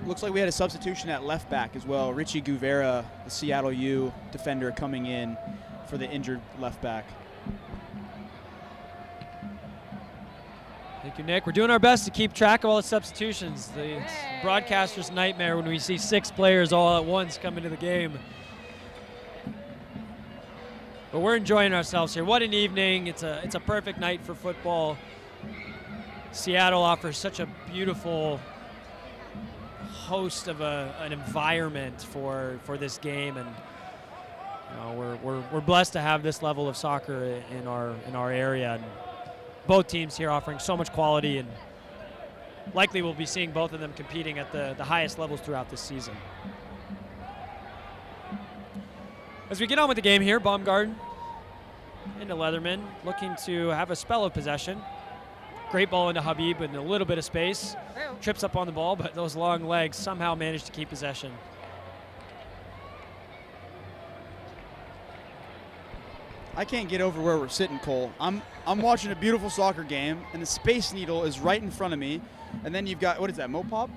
Looks like we had a substitution at left back as well. Richie Guvera, the Seattle U defender, coming in for the injured left back. Thank you, Nick. We're doing our best to keep track of all the substitutions. The broadcaster's nightmare when we see 6 players all at once come into the game. But we're enjoying ourselves here. What an evening. It's a perfect night for football. Seattle offers such a beautiful host of an environment for this game, and we're blessed to have this level of soccer in our area, and both teams here offering so much quality, and likely we'll be seeing both of them competing at the highest levels throughout this season. As we get on with the game here, Baumgarten into Leatherman, looking to have a spell of possession. Great ball into Habib in a little bit of space. Trips up on the ball, but those long legs somehow managed to keep possession. I can't get over where we're sitting, Cole. I'm watching a beautiful soccer game, and the Space Needle is right in front of me. And then you've got, what is that, Mopop?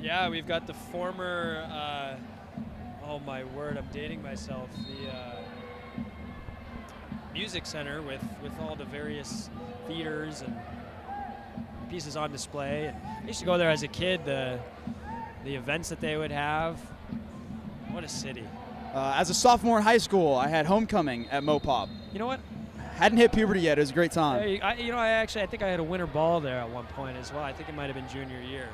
Yeah, we've got the former, oh my word, I'm dating myself, the music center with all the various theaters and pieces on display. I used to go there as a kid, the events that they would have. What a city. As a sophomore in high school, I had homecoming at Mopop. You know what? Hadn't hit puberty yet. It was a great time. I think I had a winter ball there at one point as well. I think it might have been junior year.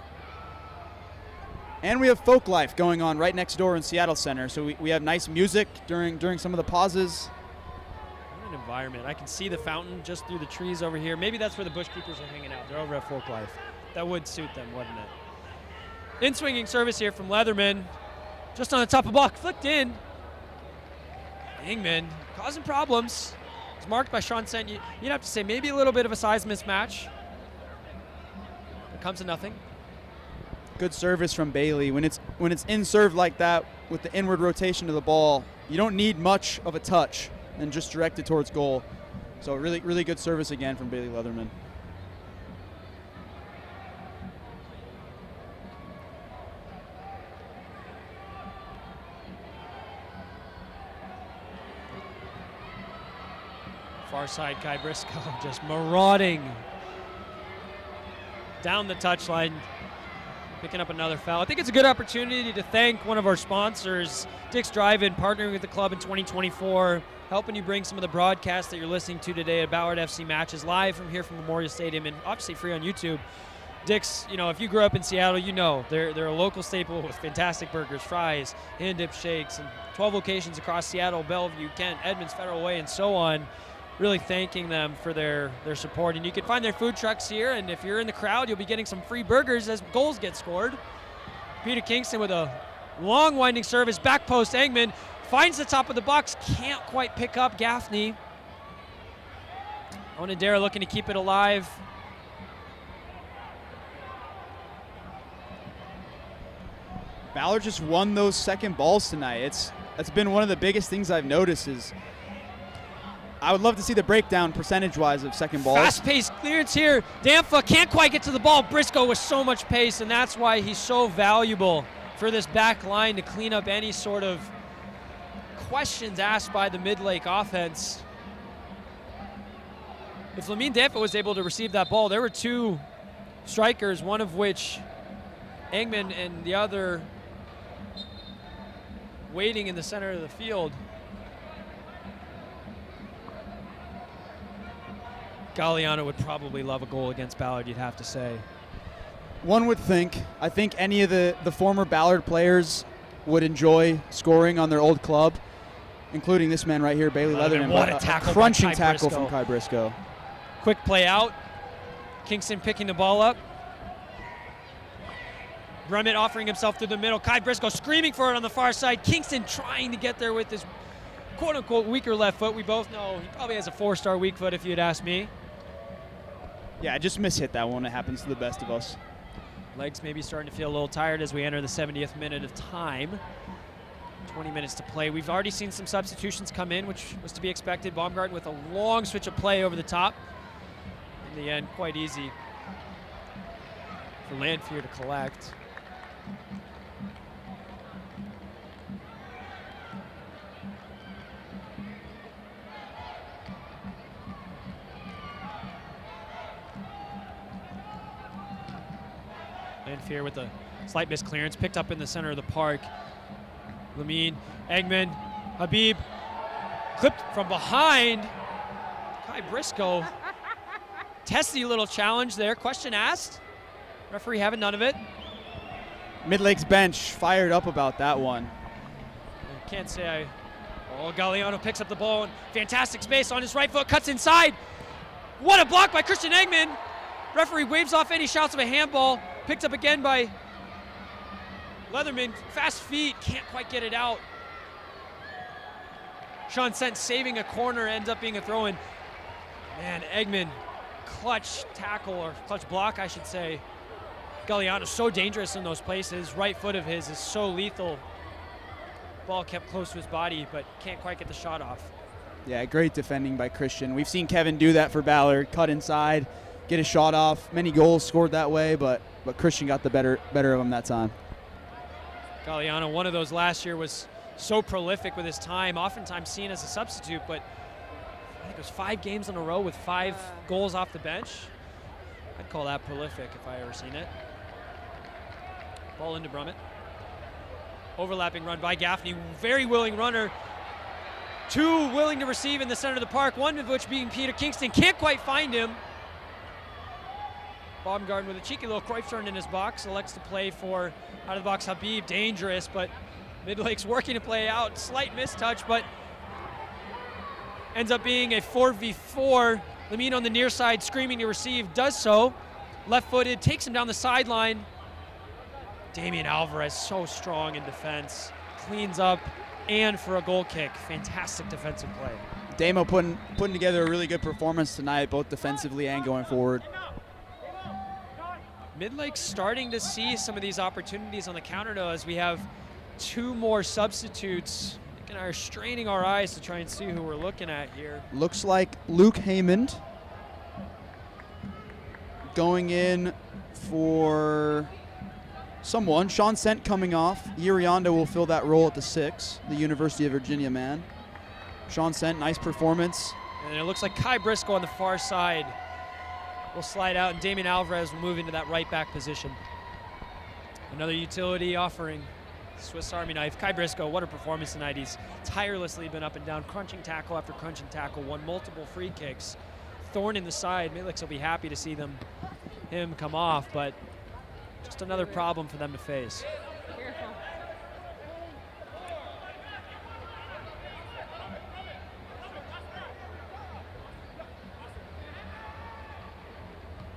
And we have folk life going on right next door in Seattle Center. So we have nice music during some of the pauses. What an environment. I can see the fountain just through the trees over here. Maybe that's where the Bush Keepers are hanging out. They're over at Folk Life. That would suit them, wouldn't it? In-swinging service here from Leatherman. Just on the top of the block, flicked in. Engman causing problems. It's marked by Sean Sent. You'd have to say maybe a little bit of a size mismatch. It comes to nothing. Good service from Bailey. When it's in serve like that with the inward rotation of the ball, you don't need much of a touch and just direct it towards goal. So really, really good service again from Bailey Leatherman. Far side, Kai Briscoe just marauding down the touchline, picking up another foul. I think it's a good opportunity to thank one of our sponsors, Dick's Drive-In, partnering with the club in 2024, helping you bring some of the broadcasts that you're listening to today at Ballard FC matches live from here from Memorial Stadium, and obviously free on YouTube. Dick's, if you grew up in Seattle, they're a local staple with fantastic burgers, fries, hand-dipped shakes, and 12 locations across Seattle, Bellevue, Kent, Edmonds, Federal Way, and so on. Really thanking them for their support. And you can find their food trucks here, and if you're in the crowd, you'll be getting some free burgers as goals get scored. Peter Kingston with a long winding service, back post. Engman finds the top of the box, can't quite pick up Gaffney. Onodera looking to keep it alive. Ballard just won those second balls tonight. That's been one of the biggest things I've noticed is I would love to see the breakdown percentage-wise of second balls. Fast-paced clearance here. Danfa can't quite get to the ball. Briscoe with so much pace, and that's why he's so valuable for this back line to clean up any sort of questions asked by the Midlake offense. If Lamine Danfa was able to receive that ball, there were two strikers, one of which Engman and the other waiting in the center of the field. Galliano would probably love a goal against Ballard, you'd have to say. One would think. I think any of the former Ballard players would enjoy scoring on their old club, including this man right here, Bailey Leatherman. What a tackle! Crunching tackle from Kai Briscoe. Quick play out. Kingston picking the ball up. Brummett offering himself through the middle. Kai Briscoe screaming for it on the far side. Kingston trying to get there with his quote-unquote weaker left foot. We both know he probably has a 4-star weak foot if you'd ask me. Yeah, I just mishit that one. It happens to the best of us. Legs maybe starting to feel a little tired as we enter the 70th minute of time. 20 minutes to play. We've already seen some substitutions come in, which was to be expected. Baumgarten with a long switch of play over the top. In the end, quite easy for Landfear to collect. Landfear with a slight misclearance, picked up in the center of the park. Lamine, Eggman, Habib, clipped from behind. Kai Briscoe, testy little challenge there. Question asked. Referee having none of it. Midlakes bench fired up about that one. I can't say Oh, Galliano picks up the ball and fantastic space on his right foot, cuts inside. What a block by Christian Eggman. Referee waves off any shouts of a handball. Picked up again by Leatherman. Fast feet, can't quite get it out. Sean Sent saving a corner, ends up being a throw-in. Man, Eggman, clutch tackle, or clutch block, I should say. Galliano so dangerous in those places. Right foot of his is so lethal. Ball kept close to his body, but can't quite get the shot off. Yeah, great defending by Christian. We've seen Kevin do that for Ballard, cut inside, get a shot off. Many goals scored that way, but Christian got the better of him that time. Galliano, one of those last year, was so prolific with his time, oftentimes seen as a substitute, but I think it was 5 games in a row with 5 goals off the bench. I'd call that prolific if I ever seen it. Ball into Brummett. Overlapping run by Gaffney, very willing runner. 2 willing to receive in the center of the park, one of which being Peter Kingston. Can't quite find him. Baumgarten with a cheeky little Cruyff turn in his box, elects to play for out of the box Habib, dangerous, but Midlakes working to play out. Slight mistouch, but ends up being a 4v4. Lamine on the near side, screaming to receive, does so. Left-footed, takes him down the sideline. Damian Alvarez, so strong in defense. Cleans up, and for a goal kick. Fantastic defensive play. Damo putting together a really good performance tonight, both defensively and going forward. Midlakes starting to see some of these opportunities on the counter, though, as we have 2 more substitutes. Nick and I are straining our eyes to try and see who we're looking at here. Looks like Luke Haymond going in for someone. Sean Sent coming off. Yuriondo will fill that role at the 6, the University of Virginia man. Sean Sent, nice performance. And it looks like Kai Briscoe on the far side will slide out, and Damian Alvarez will move into that right back position. Another utility offering. Swiss Army knife. Kai Briscoe, what a performance tonight. He's tirelessly been up and down, crunching tackle after crunching tackle, won multiple free kicks. Thorn in the side. Midlakes will be happy to see him come off, but just another problem for them to face. Careful.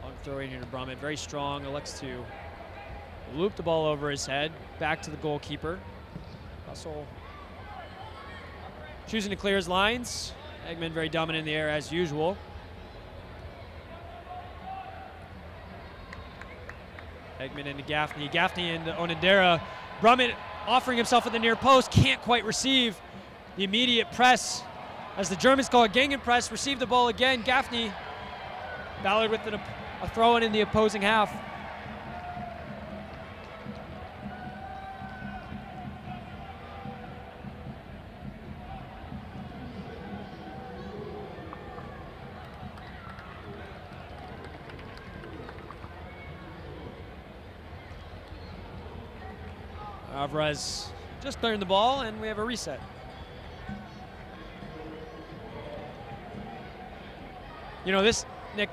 Long throw in here to Brummett, very strong, elects to loop the ball over his head, back to the goalkeeper. Russell choosing to clear his lines. Eggman very dominant in the air as usual. Eggman into Gaffney. Gaffney into Onodera. Brummett offering himself at the near post. Can't quite receive the immediate press. As the Germans call it, Gegenpress. Receive the ball again. Gaffney. Ballard with a throw-in in the opposing half. Alvarez just clearing the ball, and we have a reset. You know, this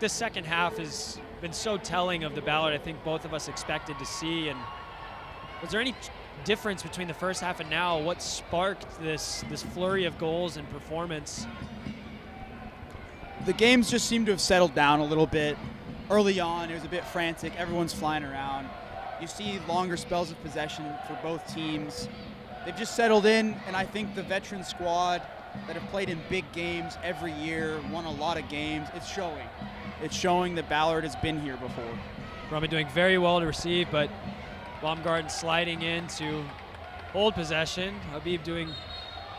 second half has been so telling of the Ballard I think both of us expected to see. And was there any difference between the first half and now? What sparked this flurry of goals and performance? The games just seem to have settled down a little bit. Early on, it was a bit frantic. Everyone's flying around. You see longer spells of possession for both teams. They've just settled in, and I think the veteran squad that have played in big games every year, won a lot of games, it's showing. It's showing that Ballard has been here before. Brummett doing very well to receive, but Baumgarten sliding in to hold possession. Habib doing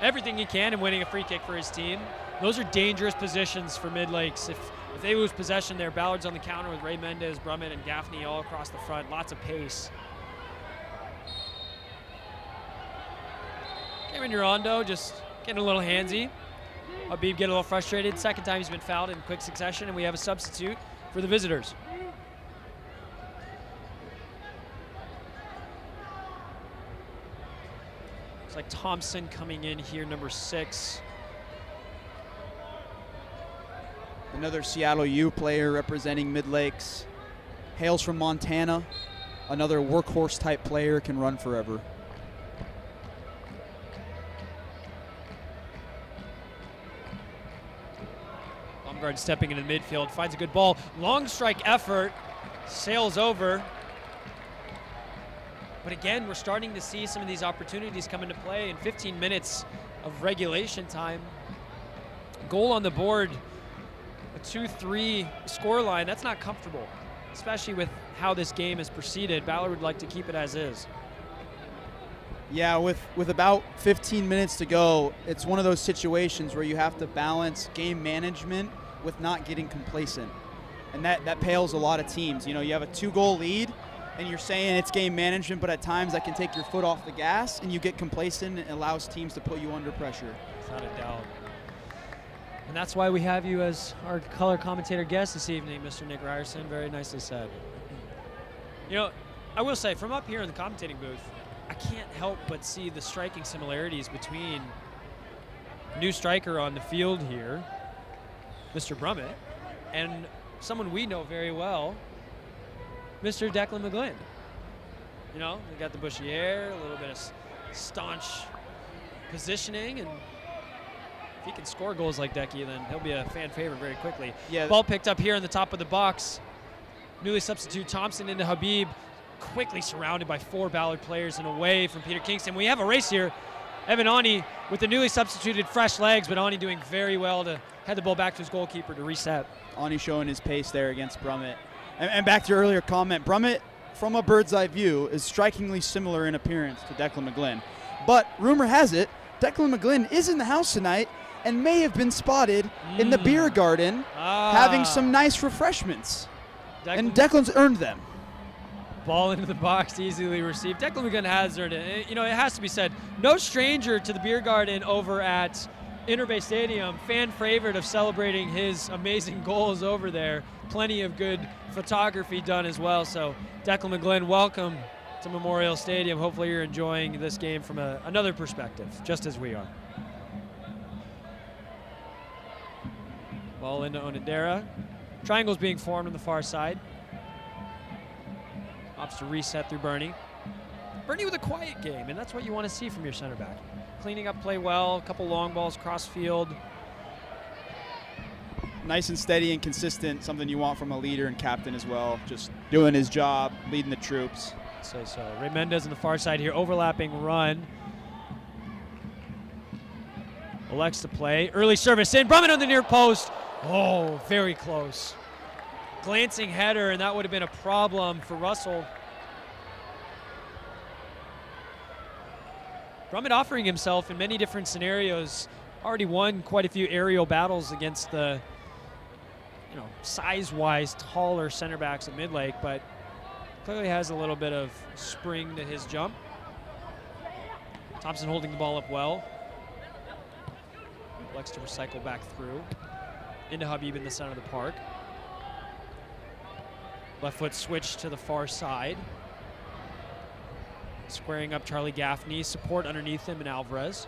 everything he can and winning a free kick for his team. Those are dangerous positions for Midlakes. If they lose possession there, Ballard's on the counter with Ray Mendez, Brummett, and Gaffney all across the front. Lots of pace. Kevin Durando just getting a little handsy. Habib getting a little frustrated. Second time he's been fouled in quick succession, and we have a substitute for the visitors. Looks like Thompson coming in here, number 6. Another Seattle U player representing Midlakes. Hails from Montana. Another workhorse type player, can run forever. Baumgarten stepping into midfield, finds a good ball. Long strike effort, sails over. But again, we're starting to see some of these opportunities come into play in 15 minutes of regulation time. Goal on the board, a 2-3 scoreline. That's not comfortable, especially with how this game has proceeded. Ballard would like to keep it as is. Yeah, with about 15 minutes to go, it's one of those situations where you have to balance game management with not getting complacent. And that pales a lot of teams. You know, you have a 2-goal lead, and you're saying it's game management, but at times that can take your foot off the gas, and you get complacent, and it allows teams to put you under pressure. Without a doubt. And that's why we have you as our color commentator guest this evening, Mr. Nick Ryerson. Very nicely said. You know, I will say, from up here in the commentating booth, I can't help but see the striking similarities between new striker on the field here, Mr. Brummett, and someone we know very well, Mr. Declan McGlynn. You know, they got the bushy hair, a little bit of staunch positioning, and if he can score goals like Decky, then he'll be a fan favorite very quickly. Yeah. Ball picked up here in the top of the box. Newly substitute Thompson into Habib, quickly surrounded by 4 Ballard players and away from Peter Kingston. We have a race here. Evan Ani with the newly substituted fresh legs, but Ani doing very well to head the ball back to his goalkeeper to reset. Ani showing his pace there against Brummett. And back to your earlier comment, Brummett, from a bird's eye view, is strikingly similar in appearance to Declan McGlynn. But rumor has it, Declan McGlynn is in the house tonight and may have been spotted in the beer garden having some nice refreshments. And Declan's earned them. Ball into the box, easily received. Declan McGlynn has earned it. You know, it has to be said, no stranger to the beer garden over at Interbay Stadium. Fan favorite of celebrating his amazing goals over there. Plenty of good photography done as well. So Declan McGlynn, welcome to Memorial Stadium. Hopefully you're enjoying this game from another perspective, just as we are. Ball into Onodera. Triangles being formed on the far side. Opts to reset through Bernie. Bernie with a quiet game, and that's what you want to see from your center back. Cleaning up play well, a couple long balls cross field. Nice and steady and consistent, something you want from a leader and captain as well. Just doing his job, leading the troops. Say so. Ray Mendez on the far side here, overlapping run. Elects to play. Early service in. Brummett on the near post. Oh, very close. Glancing header, and that would have been a problem for Russell. Brummett offering himself in many different scenarios. Already won quite a few aerial battles against the, you know, size-wise taller center backs at Midlake, but clearly has a little bit of spring to his jump. Thompson holding the ball up well. Likes to recycle back through into Habib in the center of the park. Left foot switch to the far side. Squaring up Charlie Gaffney. Support underneath him and Alvarez.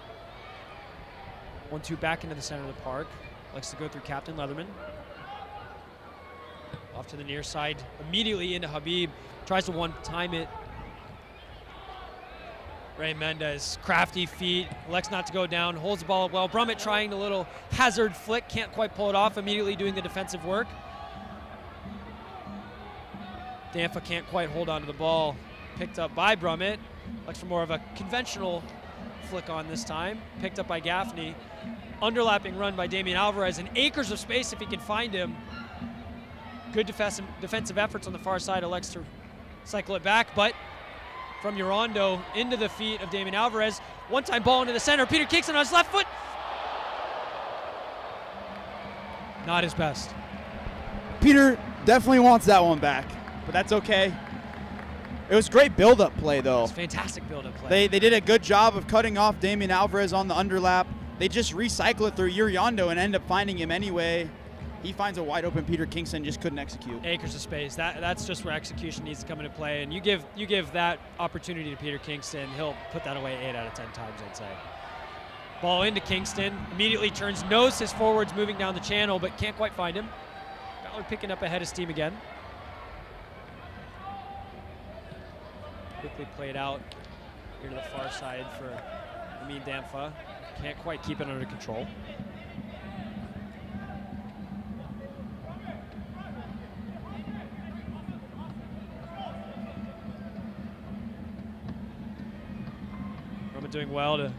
1-2 back into the center of the park. Likes to go through Captain Leatherman. Off to the near side. Immediately into Habib. Tries to one-time it. Ray Mendez, crafty feet. Elects not to go down. Holds the ball up well. Brummett trying a little hazard flick. Can't quite pull it off. Immediately doing the defensive work. Danfa can't quite hold on to the ball. Picked up by Brummett. Looks for more of a conventional flick on this time. Picked up by Gaffney. Underlapping run by Damian Alvarez, and acres of space if he can find him. good defensive efforts on the far side, elects to cycle it back, but from Urindo into the feet of Damian Alvarez. One-time ball into the center. Peter Kingston on his left foot. Not his best. Peter definitely wants that one back, but that's okay. It was great build-up play, though. It was fantastic build-up play. They did a good job of cutting off Damian Alvarez on the underlap. They just recycle it through Urindo and end up finding him anyway. He finds a wide-open Peter Kingston, just couldn't execute. Acres of space. That's just where execution needs to come into play, and you give that opportunity to Peter Kingston, he'll put that away 8 out of 10 times, I'd say. Ball into Kingston, immediately turns nose his forwards moving down the channel, but can't quite find him. Ballard picking up a head of steam again. Quickly played out here to the far side for Amin Damfa. Can't quite keep it under control. Roman doing well to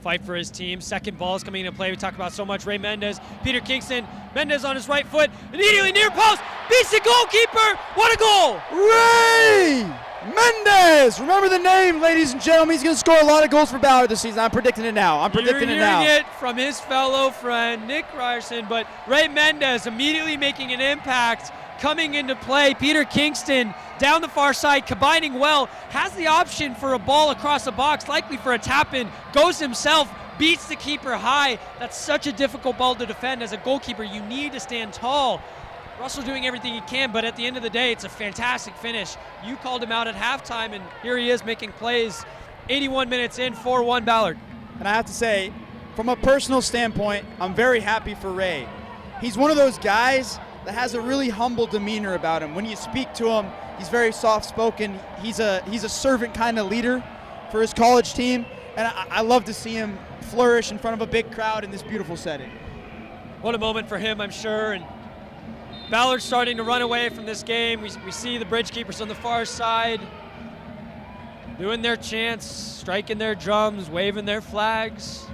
fight for his team. Second ball is coming into play. We talk about so much. Ray Mendez, Peter Kingston. Mendez on his right foot, immediately near post, beats the goalkeeper. What a goal! Ray Mendez! Remember the name, ladies and gentlemen. He's going to score a lot of goals for Ballard this season. I'm predicting it now. You're hearing it from his fellow friend, Nick Ryerson, but Ray Mendez immediately making an impact, coming into play. Peter Kingston down the far side, combining well, has the option for a ball across the box, likely for a tap-in, goes himself, beats the keeper high. That's such a difficult ball to defend. As a goalkeeper, you need to stand tall. Russell doing everything he can, but at the end of the day, it's a fantastic finish. You called him out at halftime, and here he is making plays. 81 minutes in, 4-1 Ballard. And I have to say, from a personal standpoint, I'm very happy for Ray. He's one of those guys that has a really humble demeanor about him. When you speak to him, he's very soft-spoken. He's a servant kind of leader for his college team, and I love to see him flourish in front of a big crowd in this beautiful setting. What a moment for him, I'm sure. And Ballard's starting to run away from this game. We see the bridge keepers on the far side doing their chants, striking their drums, waving their flags.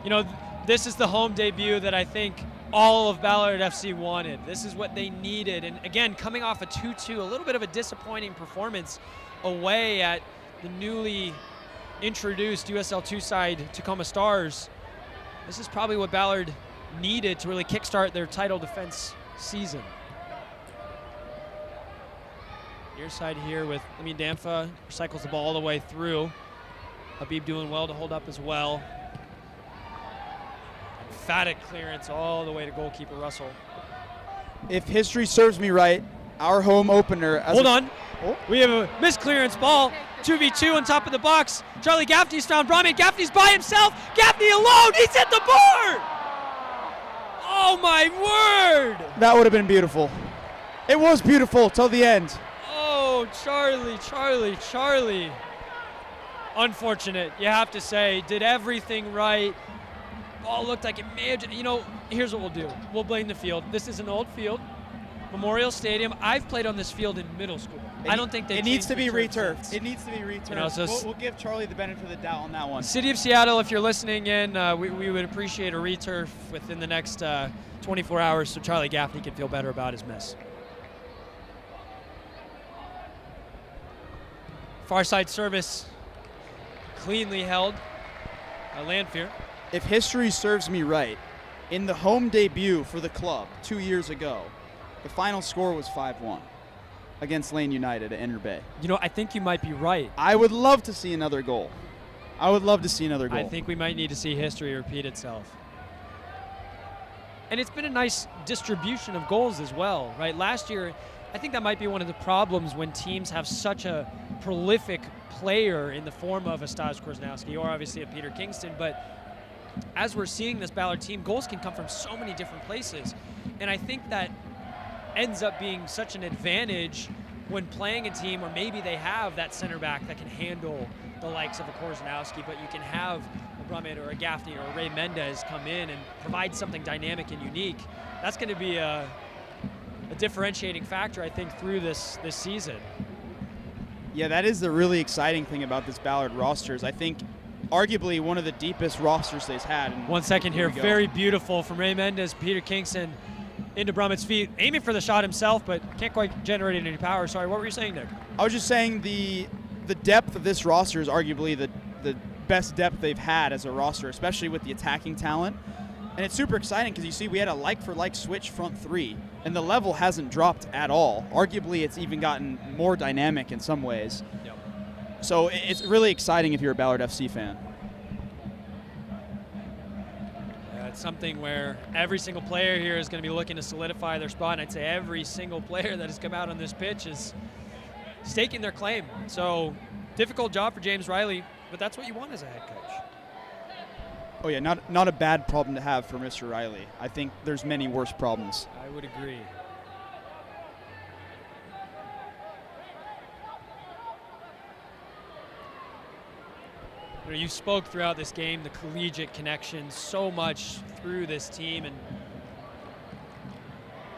You know, this is the home debut that I think all of Ballard FC wanted. This is what they needed. And again, coming off a 2-2, a little bit of a disappointing performance away at the newly introduced USL 2 side Tacoma Stars. This is probably what Ballard needed to really kickstart their title defense season. Near side here with Amin Damfa, recycles the ball all the way through. Habib doing well to hold up as well. Emphatic clearance all the way to goalkeeper Russell. If history serves me right, our home opener. Hold on. We have a missed clearance ball. 2v2 on top of the box. Charlie Gaffney's found Brahmin. Gaffney's by himself. Gaffney alone. He's hit the board. Oh my word! That would have been beautiful. It was beautiful till the end. Oh, Charlie. Unfortunate, you have to say. Did everything right. Ball looked like it may have, you know, here's what we'll do. We'll blame the field. This is an old field. Memorial Stadium. I've played on this field in middle school. I don't think they. It needs to be returfed. It needs to be returfed. You know, so we'll give Charlie the benefit of the doubt on that one. City of Seattle, if you're listening in, we would appreciate a returf within the next 24 hours so Charlie Gaffney can feel better about his miss. Far side service, cleanly held by Landfear. If history serves me right, in the home debut for the club 2 years ago, the final score was 5-1 against Lane United at Inter Bay. You know, I think you might be right. I would love to see another goal. I think we might need to see history repeat itself. And it's been a nice distribution of goals as well, right? Last year, I think that might be one of the problems when teams have such a prolific player in the form of a Stas Korzanowski or obviously a Peter Kingston, but as we're seeing this Ballard team, goals can come from so many different places. And I think that ends up being such an advantage when playing a team where maybe they have that center back that can handle the likes of a Korzanowski, but you can have a Brahmin or a Gaffney or a Ray Mendez come in and provide something dynamic and unique. That's going to be a differentiating factor, I think, through this season. Yeah, that is the really exciting thing about this Ballard roster is I think arguably one of the deepest rosters they've had. 1 second here, very beautiful from Ray Mendez, Peter Kingston. into Brummett's feet, aiming for the shot himself, but can't quite generate any power. Sorry, what were you saying, Nick? I was just saying the depth of this roster is arguably the best depth they've had as a roster, especially with the attacking talent. And it's super exciting because you see we had a like-for-like switch front three, and the level hasn't dropped at all. Arguably, it's even gotten more dynamic in some ways. Yep. So it's really exciting if you're a Ballard FC fan. It's something where every single player here is going to be looking to solidify their spot, and I'd say every single player that has come out on this pitch is staking their claim. So difficult job for James Riley, but that's what you want as a head coach. Oh yeah, not a bad problem to have for Mr. Riley. I think there's many worse problems. I would agree. You spoke throughout this game, the collegiate connection so much through this team, and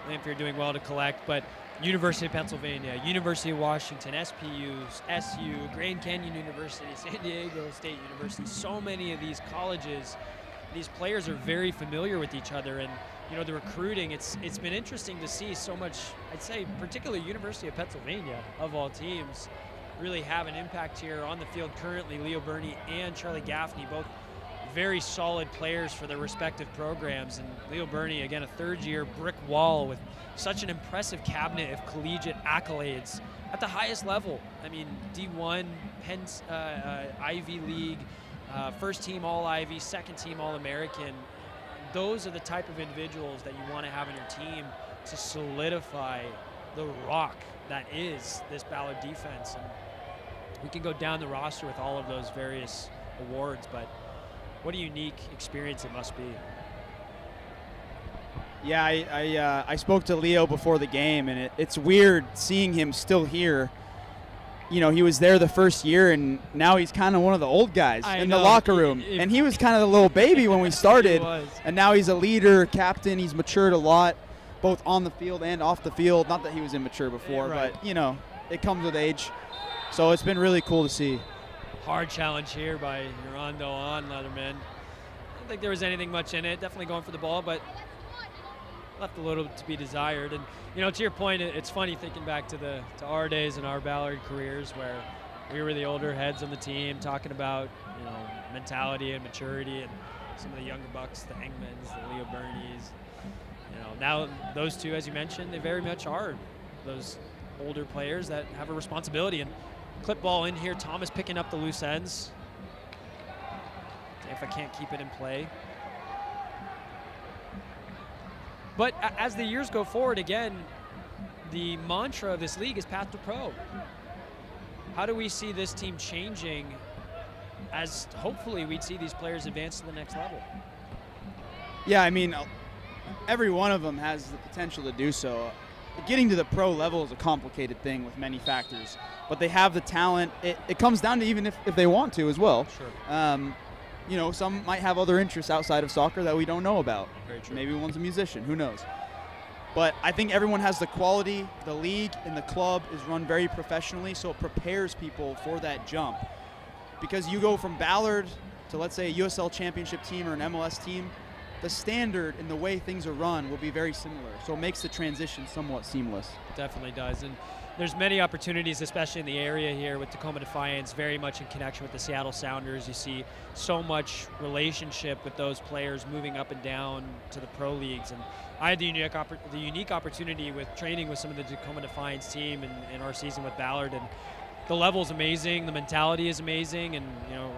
I think you're doing well to collect, but University of Pennsylvania, University of Washington, SPUs, SU, Grand Canyon University, San Diego State University, so many of these colleges, these players are very familiar with each other, and the recruiting, it's been interesting to see so much, I'd say particularly University of Pennsylvania of all teams, really have an impact here on the field currently. Leo Burney and Charlie Gaffney, both very solid players for their respective programs. And Leo Burney, again, a third-year brick wall with such an impressive cabinet of collegiate accolades at the highest level. I mean, D1, Penn, Ivy League, first-team All-Ivy, second-team All-American. Those are the type of individuals that you want to have in your team to solidify the rock that is this Ballard defense. And we can go down the roster with all of those various awards, but what a unique experience it must be. Yeah, I spoke to Leo before the game, and it's weird seeing him still here. He was there the first year, and now he's kind of one of the old guys in the locker room. And he was kind of the little baby when we started, and now he's a leader, captain. He's matured a lot, both on the field and off the field. Not that he was immature before, right. But, it comes with age. So it's been really cool to see. Hard challenge here by Yorondo on Leatherman. I don't think there was anything much in it. Definitely going for the ball, but left a little to be desired. And, to your point, it's funny thinking back to our days and our Ballard careers where we were the older heads on the team talking about, mentality and maturity, and some of the younger bucks, the Engmans, the Leo Bernies. Now those two, as you mentioned, they very much are those older players that have a responsibility. And clip ball in here, Thomas picking up the loose ends. If I can't keep it in play. But as the years go forward, again, the mantra of this league is path to pro. How do we see this team changing as hopefully we'd see these players advance to the next level? Yeah, I mean, every one of them has the potential to do so. Getting to the pro level is a complicated thing with many factors, but they have the talent. It comes down to even if they want to as well. Sure. Some might have other interests outside of soccer that we don't know about. Very true. Maybe one's a musician, who knows? But I think everyone has the quality. The league and the club is run very professionally, so it prepares people for that jump. Because you go from Ballard to, let's say, a USL championship team or an MLS team, the standard and the way things are run will be very similar. So it makes the transition somewhat seamless. Definitely does. And there's many opportunities, especially in the area here with Tacoma Defiance, very much in connection with the Seattle Sounders. You see so much relationship with those players moving up and down to the pro leagues. And I had the unique opportunity with training with some of the Tacoma Defiance team in our season with Ballard. And the level is amazing. The mentality is amazing. And,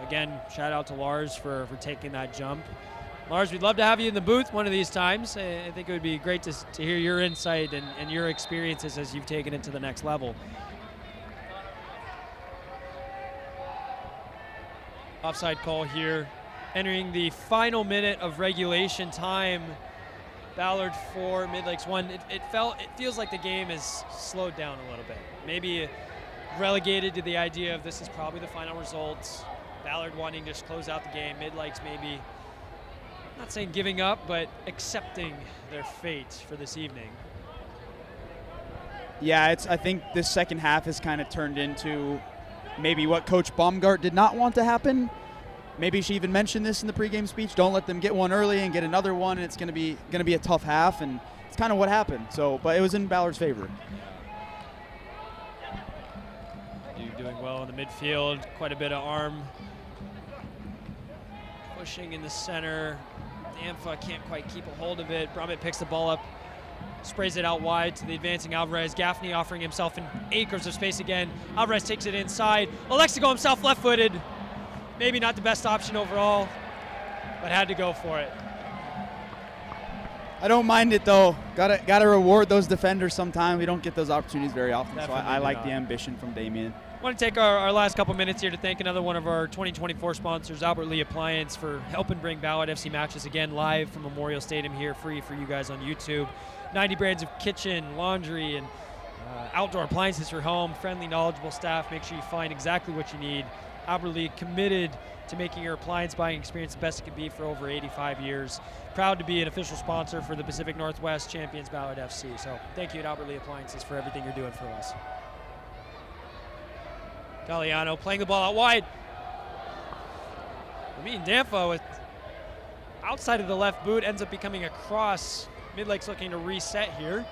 again, shout out to Lars for taking that jump. Lars, we'd love to have you in the booth one of these times. I think it would be great to hear your insight and your experiences as you've taken it to the next level. Offside call here. Entering the final minute of regulation time. Ballard 4, Midlakes 1. It feels like the game has slowed down a little bit. Maybe relegated to the idea of this is probably the final result. Ballard wanting to just close out the game. Midlakes maybe, not saying giving up, but accepting their fate for this evening. Yeah, I think this second half has kind of turned into maybe what Coach Baumgart did not want to happen. Maybe she even mentioned this in the pregame speech. Don't let them get one early and get another one, and it's going to be a tough half. And it's kind of what happened. So, but it was in Ballard's favor. You doing well in the midfield, quite a bit of arm pushing in the center. Danfa can't quite keep a hold of it. Brummett picks the ball up, sprays it out wide to the advancing Alvarez. Gaffney offering himself in acres of space again. Alvarez takes it inside. Alexico himself left-footed. Maybe not the best option overall, but had to go for it. I don't mind it though. Gotta reward those defenders sometime. We don't get those opportunities very often. Definitely so I like not. the ambition from Damien. I want to take our last couple minutes here to thank another one of our 2024 sponsors, Albert Lee Appliance, for helping bring Ballard FC matches again live from Memorial Stadium here, free for you guys on YouTube. 90 brands of kitchen, laundry, and outdoor appliances for home. Friendly, knowledgeable staff. Make sure you find exactly what you need. Albert Lee committed to making your appliance buying experience the best it can be for over 85 years. Proud to be an official sponsor for the Pacific Northwest champions Ballard FC. So thank you at Albert Lee Appliances for everything you're doing for us. Galliano playing the ball out wide. Ramin Danfa with outside of the left boot, ends up becoming a cross. Midlakes looking to reset here.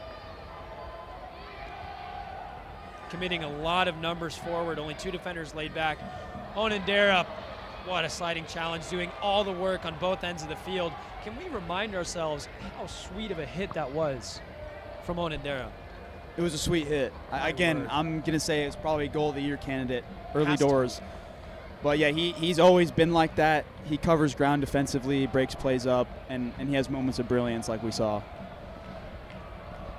Committing a lot of numbers forward, only 2 defenders laid back. Onendera, what a sliding challenge, doing all the work on both ends of the field. Can we remind ourselves how sweet of a hit that was from Onendera? It was a sweet hit. Again, I'm going to say it's probably a goal of the year candidate, early doors. But yeah, he's always been like that. He covers ground defensively, breaks plays up, and he has moments of brilliance like we saw.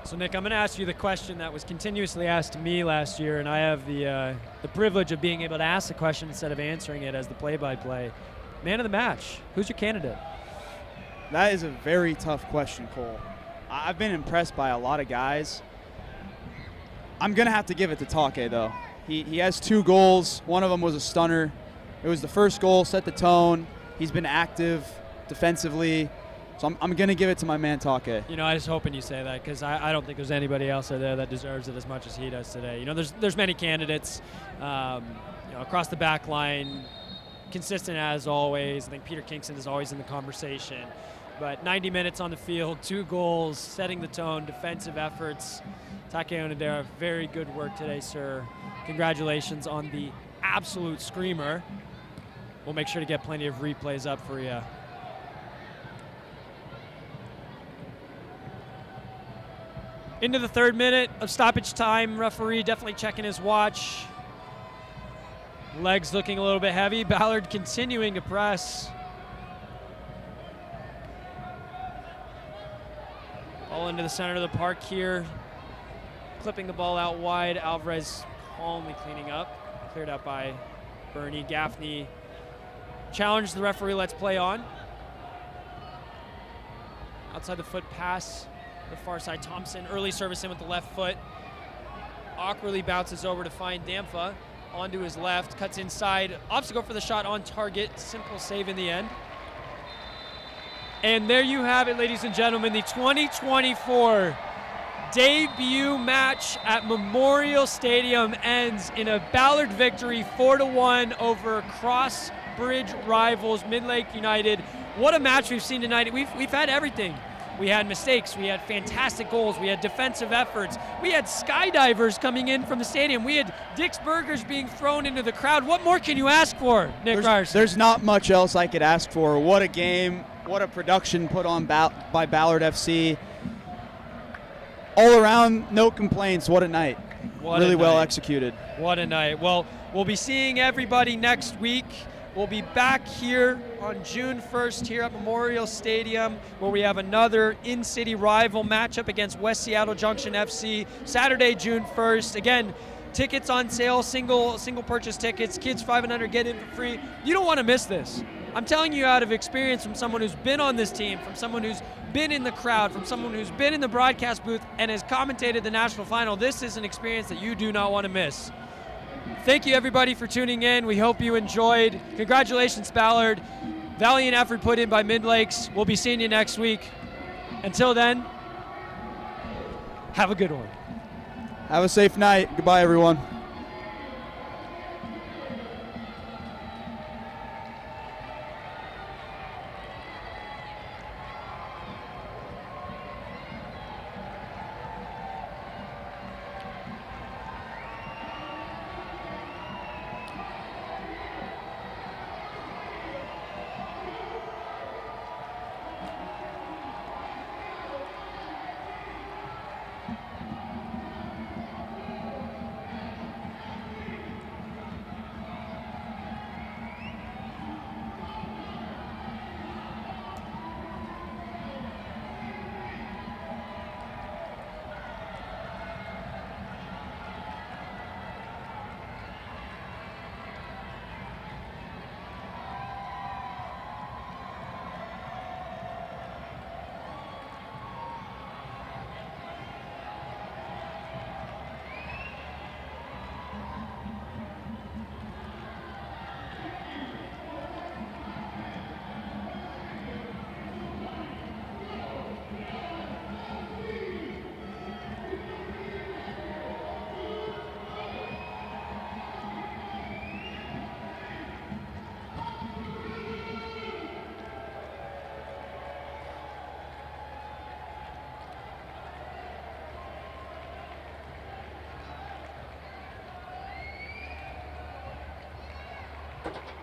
So Nick, I'm going to ask you the question that was continuously asked to me last year, and I have the privilege of being able to ask the question instead of answering it as the play-by-play. Man of the match, who's your candidate? That is a very tough question, Cole. I've been impressed by a lot of guys. I'm going to have to give it to Take, though. He has 2 goals. One of them was a stunner. It was the first goal, set the tone. He's been active defensively. So I'm going to give it to my man Take. You know, I was hoping you say that because I don't think there's anybody else out there that deserves it as much as he does today. You know, there's many candidates across the back line, consistent as always. I think Peter Kingston is always in the conversation. But 90 minutes on the field, 2 goals, setting the tone, defensive efforts. Take Onendera, very good work today, sir. Congratulations on the absolute screamer. We'll make sure to get plenty of replays up for you. Into the 3rd minute of stoppage time. Referee definitely checking his watch. Legs looking a little bit heavy. Ballard continuing to press. Ball into the center of the park here. Clipping the ball out wide. Alvarez calmly cleaning up. Cleared out by Bernie. Gaffney challenged the referee. Let's play on. Outside the foot pass. The far side, Thompson. Early service in with the left foot. Awkwardly bounces over to find Danfa. Onto his left. Cuts inside. Obstacle for the shot on target. Simple save in the end. And there you have it, ladies and gentlemen. The 2024 debut match at Memorial Stadium ends in a Ballard victory, 4-1 over cross-bridge rivals Midlakes United. What a match we've seen tonight. We've had everything. We had mistakes, we had fantastic goals, we had defensive efforts, we had skydivers coming in from the stadium, we had Dick's Burgers being thrown into the crowd. What more can you ask for, Nick Ryerson? There's not much else I could ask for. What a game, what a production put on by Ballard FC. All around, no complaints. What a night. Really well executed. What a night. Well, we'll be seeing everybody next week. We'll be back here on June 1st here at Memorial Stadium, where we have another in-city rival matchup against West Seattle Junction FC, Saturday, June 1st. Again, tickets on sale, single purchase tickets, kids 5 and under get in for free. You don't want to miss this. I'm telling you out of experience from someone who's been on this team, from someone who's been in the crowd, from someone who's been in the broadcast booth and has commentated the national final. This is an experience that you do not want to miss. Thank you, everybody, for tuning in. We hope you enjoyed. Congratulations, Ballard. Valiant effort put in by Midlakes. We'll be seeing you next week. Until then, have a good one. Have a safe night. Goodbye, everyone. Bye.